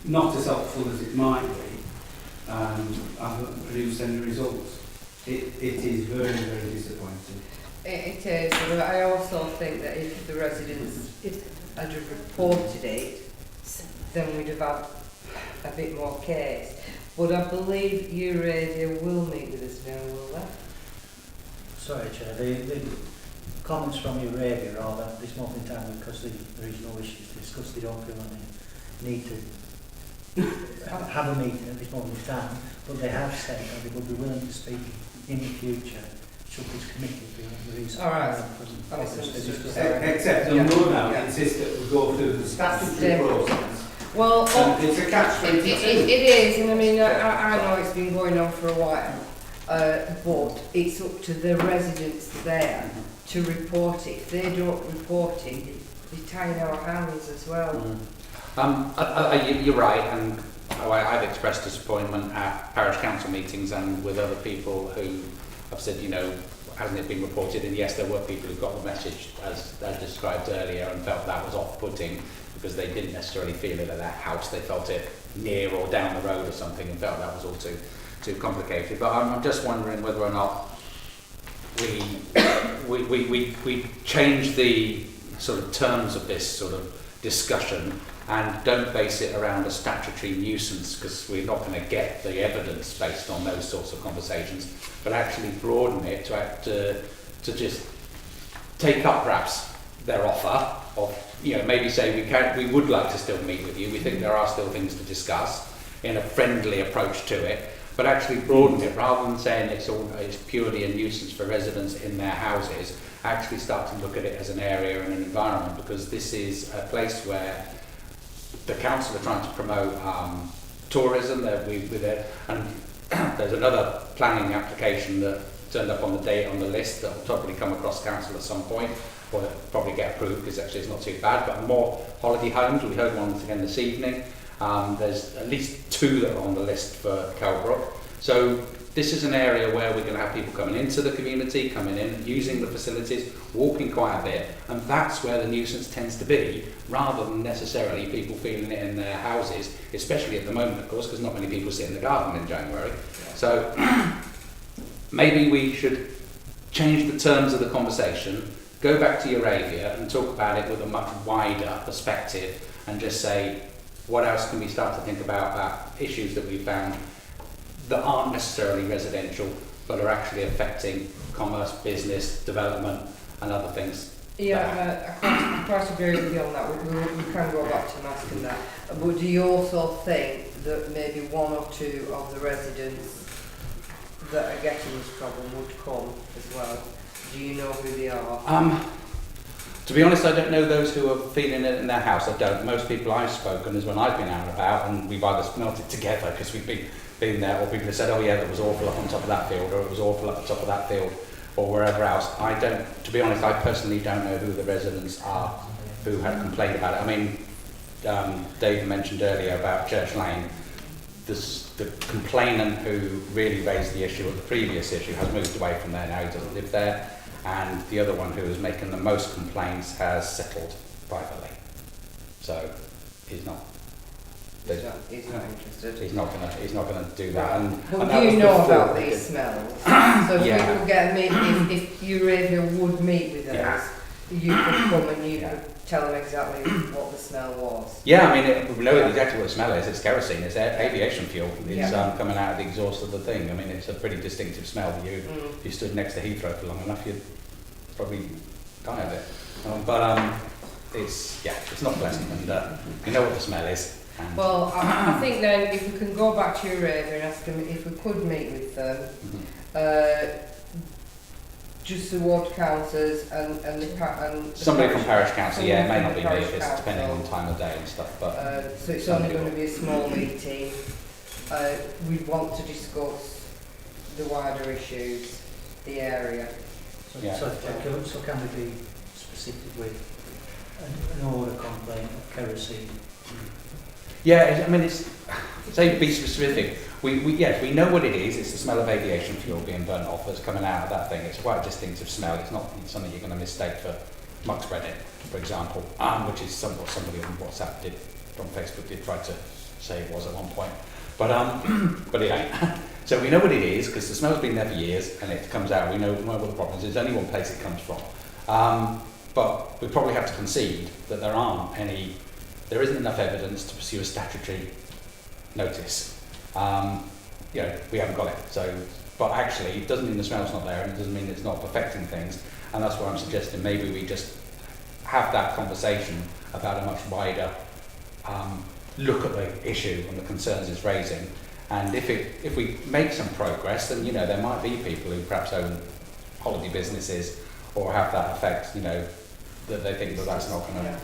not as helpful as it might be, haven't produced any results. It is very, very disappointing.
It is, but I also think that if the residents had reported it, then we'd have had a bit more case. But I believe Eurasia will meet with us now, will they?
Sorry, Chair. The comments from Eurasia are that this moment in time, because there is no issues discussed, they don't feel any need to have a meeting at this moment in time, but they have said that they would be willing to speak in the future should this committee be on the reason.
All right.
Except they'll no doubt insist that we go through the statutory process.
Well,
it's a catch-22.
It is, and I mean, I know it's been going on for a while, but it's up to the residents there to report it. If they don't report it, be tying our hands as well.
You're right, and I've expressed disappointment at parish council meetings and with other people who have said, hasn't it been reported? And yes, there were people who got the message as described earlier and felt that was off-putting because they didn't necessarily feel it at their house. They felt it near or down the road or something and felt that was all too complicated. But I'm just wondering whether or not we change the sort of terms of this sort of discussion and don't base it around a statutory nuisance, because we're not going to get the evidence based on those sorts of conversations, but actually broaden it to just take up perhaps their offer of, maybe say we would like to still meet with you, we think there are still things to discuss in a friendly approach to it, but actually broaden it rather than saying it's purely a nuisance for residents in their houses. Actually start to look at it as an area and an environment, because this is a place where the council are trying to promote tourism with it, and there's another planning application that turned up on the list that will probably come across council at some point, or probably get approved because actually it's not too bad. But more holiday homes, we heard one again this evening. There's at least 2 that are on the list for Kelbrook. So this is an area where we're going to have people coming into the community, coming in, using the facilities, walking quite a bit, and that's where the nuisance tends to be, rather than necessarily people feeling it in their houses, especially at the moment, of course, because not many people sit in the garden in January. So maybe we should change the terms of the conversation, go back to Euravia and talk about it with a much wider perspective, and just say, what else can we start to think about issues that we found that aren't necessarily residential, but are actually affecting commerce, business, development, and other things.
Yeah, I quite agree with you on that. We can go back to asking that. But do you also think that maybe 1 or 2 of the residents that are getting this problem would come as well? Do you know who they are?
To be honest, I don't know those who are feeling it in their house. I don't. Most people I've spoken is when I've been out and about, and we've either smelt it together because we've been there, or people have said, oh yeah, it was awful up on top of that field, or it was awful up the top of that field, or wherever else. To be honest, I personally don't know who the residents are who had complained about it. I mean, Dave mentioned earlier about Church Lane. The complainant who really raised the issue of the previous issue has moved away from there now, he doesn't live there, and the other one who was making the most complaints has settled privately. So he's not interested. He's not gonna do that.
But do you know about these smells? So if people get if Euravia would meet with us, you could come and you could tell them exactly what the smell was.
Yeah, I mean, we know exactly what the smell is. It's kerosene. It's aviation fuel. It's coming out of the exhaust of the thing. I mean, it's a pretty distinctive smell. If you stood next to Heathrow for long enough, you'd probably die of it. It's not pleasant, and you know what the smell is.
Well, I think then if we can go back to Euravia and ask them if we could meet with them, just the ward councillors and
somebody from parish council, it may not be me, it's depending on time of day and stuff. But
so it's only going to be a small meeting. We want to discuss the wider issues, the area.
So can we be specific with an order complaint of kerosene?
Yeah, I mean, be specific. We know what it is. It's the smell of aviation fuel being burnt off that's coming out of that thing. It's quite a distinctive smell. It's not something you're going to mistake for muck spreading, for example, which is what somebody on WhatsApp from Facebook did try to say it was at one point. But it ain't. So we know what it is because the smell's been there for years and it comes out. We know what the problem is. There's only one place it comes from. But we probably have to concede that there isn't enough evidence to pursue a statutory notice. We haven't got it. But actually, it doesn't mean the smell's not there, and it doesn't mean it's not affecting things. And that's what I'm suggesting. Maybe we just have that conversation about a much wider look at the issue and the concerns it's raising. And if we make some progress, then there might be people who perhaps own holiday businesses or have that effect. That they think that's not going to.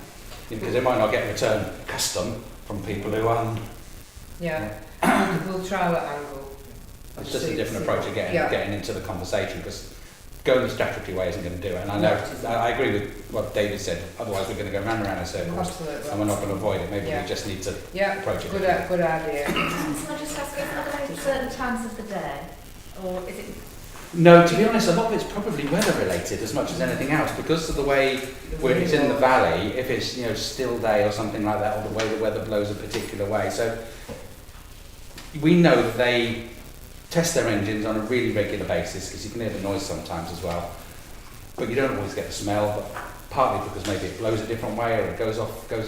Because they might not get return custom from people who
we'll try that angle.
It's just a different approach of getting into the conversation, because going the statutory way isn't going to do it. And I know, I agree with what David said, otherwise we're going to go round and round in circles.
Absolutely.
And we're not going to avoid it. Maybe we just need to approach it.
Good idea.
Can I just ask, is that at certain times of the day? Or is it...
No, to be honest, a lot of it's probably weather related as much as anything else, because of the way where it's in the valley. If it's, you know, still day or something like that, or the way the weather blows a particular way. So we know that they test their engines on a really regular basis, because you can hear the noise sometimes as well. But you don't always get the smell, but partly because maybe it blows a different way or it goes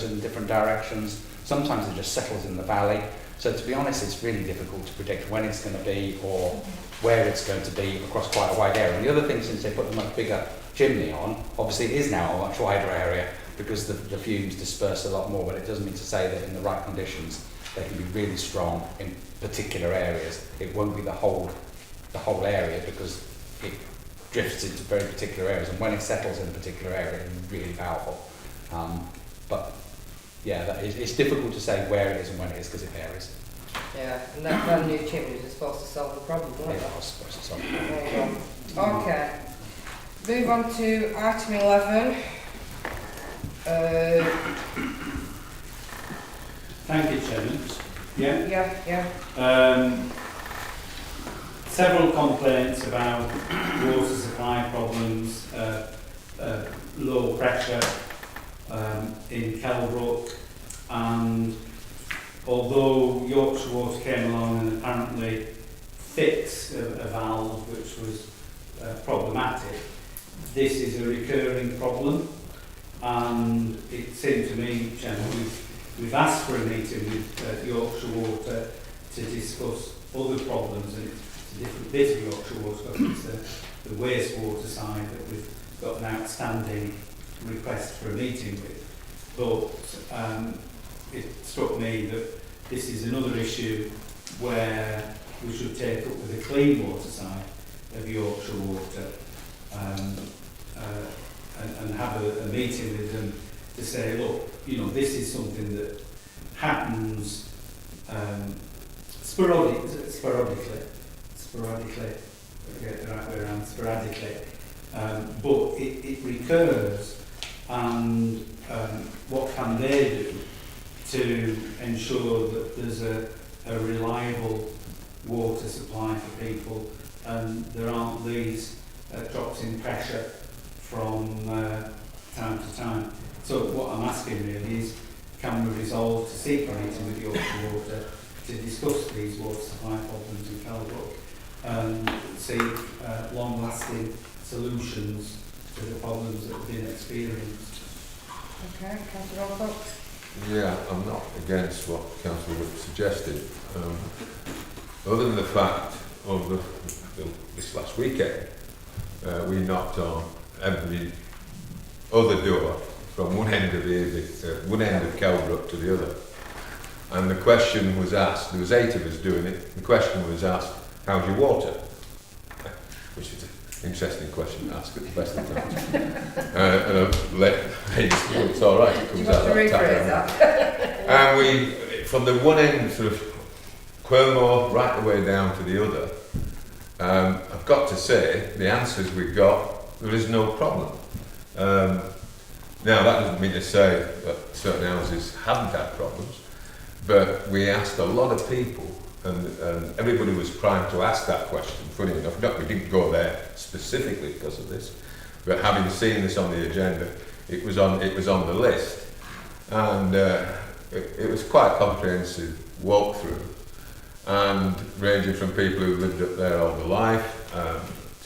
in different directions. Sometimes it just settles in the valley. So to be honest, it's really difficult to predict when it's going to be or where it's going to be across quite a wide area. And the other thing, since they put the much bigger chimney on, obviously it is now a much wider area because the fumes disperse a lot more, but it doesn't mean to say that in the right conditions they can be really strong in particular areas. It won't be the whole area because it drifts into very particular areas, and when it settles in a particular area it's really powerful. But yeah, it's difficult to say where it is and when it is because it varies.
Yeah, and that new chimneys is supposed to solve the problem, weren't
Yeah, I was supposed to solve it.
There you go. Okay. Move on to item 11.
Thank you, Chairman. Yeah?
Yeah.
Several complaints about water supply problems, low pressure in Kelbrook, and although Yorkshire Water came along and apparently fixed a valve which was problematic, this is a recurring problem, and it seemed to me, Chairman, we've asked for a meeting with Yorkshire Water to discuss other problems, and it's a different bit of Yorkshire Water, it's the wastewater side that we've got an outstanding request for a meeting with. But it struck me that this is another issue where we should take up with the clean water side of Yorkshire Water and have a meeting with them to say, look, you know, this is something that happens sporadically, I get the right way around, sporadically, but it recurs, and what can they do to ensure that there's a reliable water supply for people and there aren't these drops in pressure from time to time. So what I'm asking really is, can we resolve to seek a meeting with Yorkshire Water to discuss these water supply problems in Kelbrook and seek long-lasting solutions to the problems that have been experienced?
Okay, Councillor Rothwell.
Yeah, I'm not against what Councillor Wood suggested. Other than the fact of this last weekend, we knocked on every other door from one end of Kelbrook to the other. And the question was asked, there was 8 of us doing it, the question was asked, how's your water? Which is an interesting question to ask at the best of times. And I've let ladies know it's all right, it comes out that. And we, from the one end, sort of Quirmore, right the way down to the other, I've got to say, the answers we got, there is no problem. Now, that doesn't mean to say that certain houses haven't had problems, but we asked a lot of people, and everybody was primed to ask that question. Funny enough, we didn't go there specifically because of this, but having seen this on the agenda, it was on the list, and it was quite a comprehensive walkthrough, and ranging from people who lived up there all their life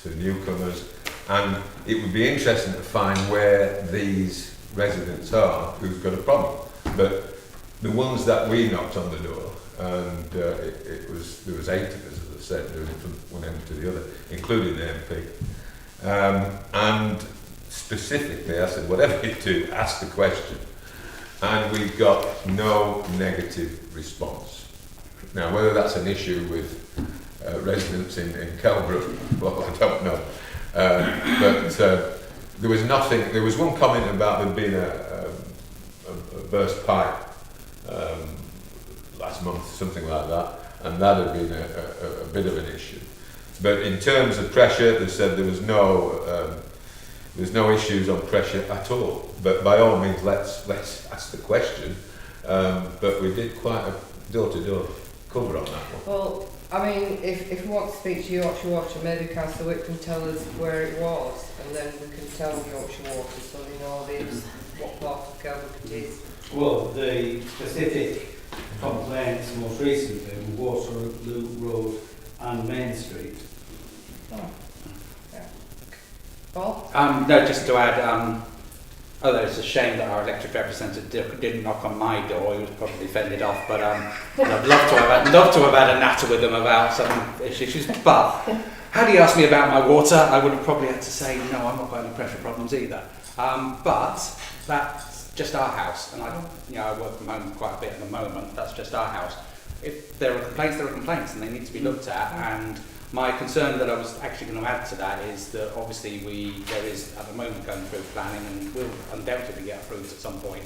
to newcomers. And it would be interesting to find where these residents are who've got a problem. But the ones that we knocked on the door, and there was 8 of us, as I said, doing it from one end to the other, including the MP. And specifically, I said, whatever you do, ask the question. And we got no negative response. Now, whether that's an issue with residents in Kelbrook, well, I don't know. But there was nothing. There was one comment about there being a burst pipe last month, something like that, and that had been a bit of an issue. But in terms of pressure, they said there's no issues on pressure at all. But by all means, let's ask the question. But we did quite a door-to-door cover on that one.
Well, I mean, if we want to speak to Yorkshire Water, maybe Councillor Wick can tell us where it was, and then we can tell Yorkshire Water so they know what part of Kelvick it is.
Well, the specific complaints most recently were Waterloo Road and Main Street.
Oh. Yeah. Paul?
No, just to add, although it's a shame that our elected representative didn't knock on my door, he was probably fended off, but I'd love to have had a natter with him about some issues. But had he asked me about my water, I would have probably had to say, no, I'm not got any pressure problems either. But that's just our house, and I work from home quite a bit at the moment. That's just our house. If there are complaints, and they need to be looked at. And my concern that I was actually going to add to that is that obviously there is at the moment going through planning, and will undoubtedly get approved at some point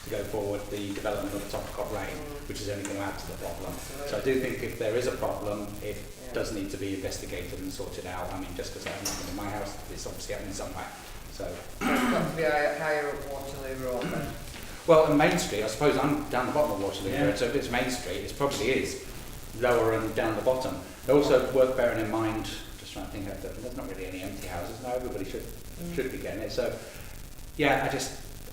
to go forward the development of the top of Cop Lane, which is only going to add to the problem. So I do think if there is a problem, it does need to be investigated and sorted out. I mean, just because I have nothing in my house, it's obviously happening somewhere. So
it's got to be higher up Waterloo Road then.
Well, and Main Street, I suppose I'm down the bottom of Waterloo Road, so if it's Main Street, it probably is lower and down the bottom. Also worth bearing in mind, just trying to think of that, there's not really any empty houses now, everybody should be getting it. So yeah,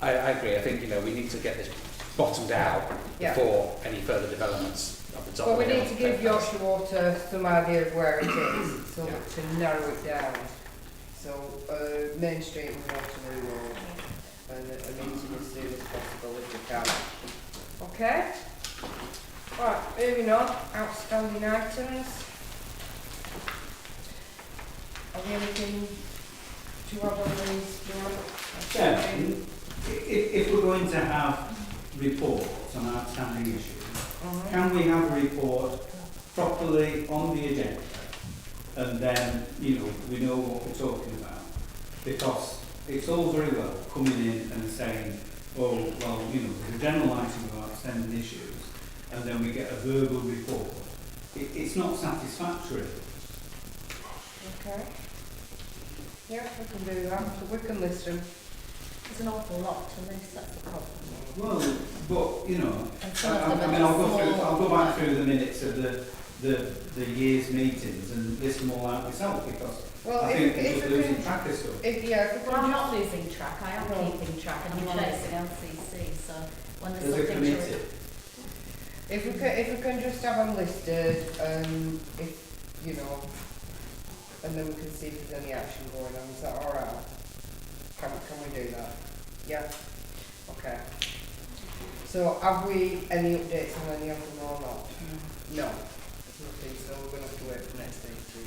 I agree. I think we need to get this bottomed out before any further developments of the top.
But we need to give Yorkshire Water some idea of where it is, so to narrow it down. So Main Street and Waterloo Road, and a meeting as soon as possible if we can. Okay. Right, moving on. Outstanding items. Have you anything to add on these?
Chairman, if we're going to have reports on outstanding issues, can we have a report properly on the agenda, and then we know what we're talking about? Because it's all very well coming in and saying, oh well, there's a general item of outstanding issues, and then we get a verbal report. It's not satisfactory.
Okay. Yeah, we can do that. So we can listen.
There's an awful lot to this, that's the problem.
Well, but I'll go back through the minutes of the year's meetings and list them all out myself, because I think we're just losing track of stuff.
Well, I'm not losing track, I am keeping track, and I'm chasing LCC, so when there's something to...
If we can just have them listed, and then we can see if there's any action going on. Is that all right? Can we do that? Yeah. Okay. So have we any updates on any of them or not? No. Nothing. So we're going to have to wait for next day too.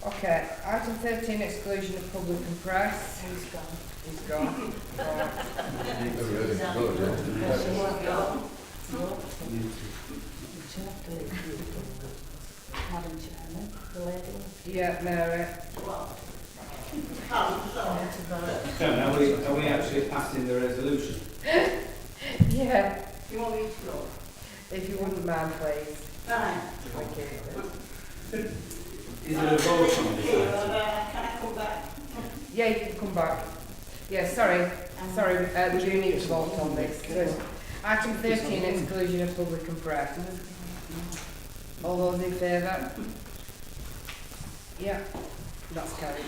Okay. Item 13: exclusion of public and press. He's gone. He's gone.
Madam Chairman, the lady.
Yeah, Mary.
Chairman, are we actually passing the resolution?
Yeah.
You want me to go?
If you wouldn't mind, please.
Fine.
Thank you.
Is there a vote on this item?
Can I come back?
Yeah, you can come back. Yeah, sorry, we do need to vote on this. So, item 13, exclusion of public and press. All those in favour? Yeah, that's carried.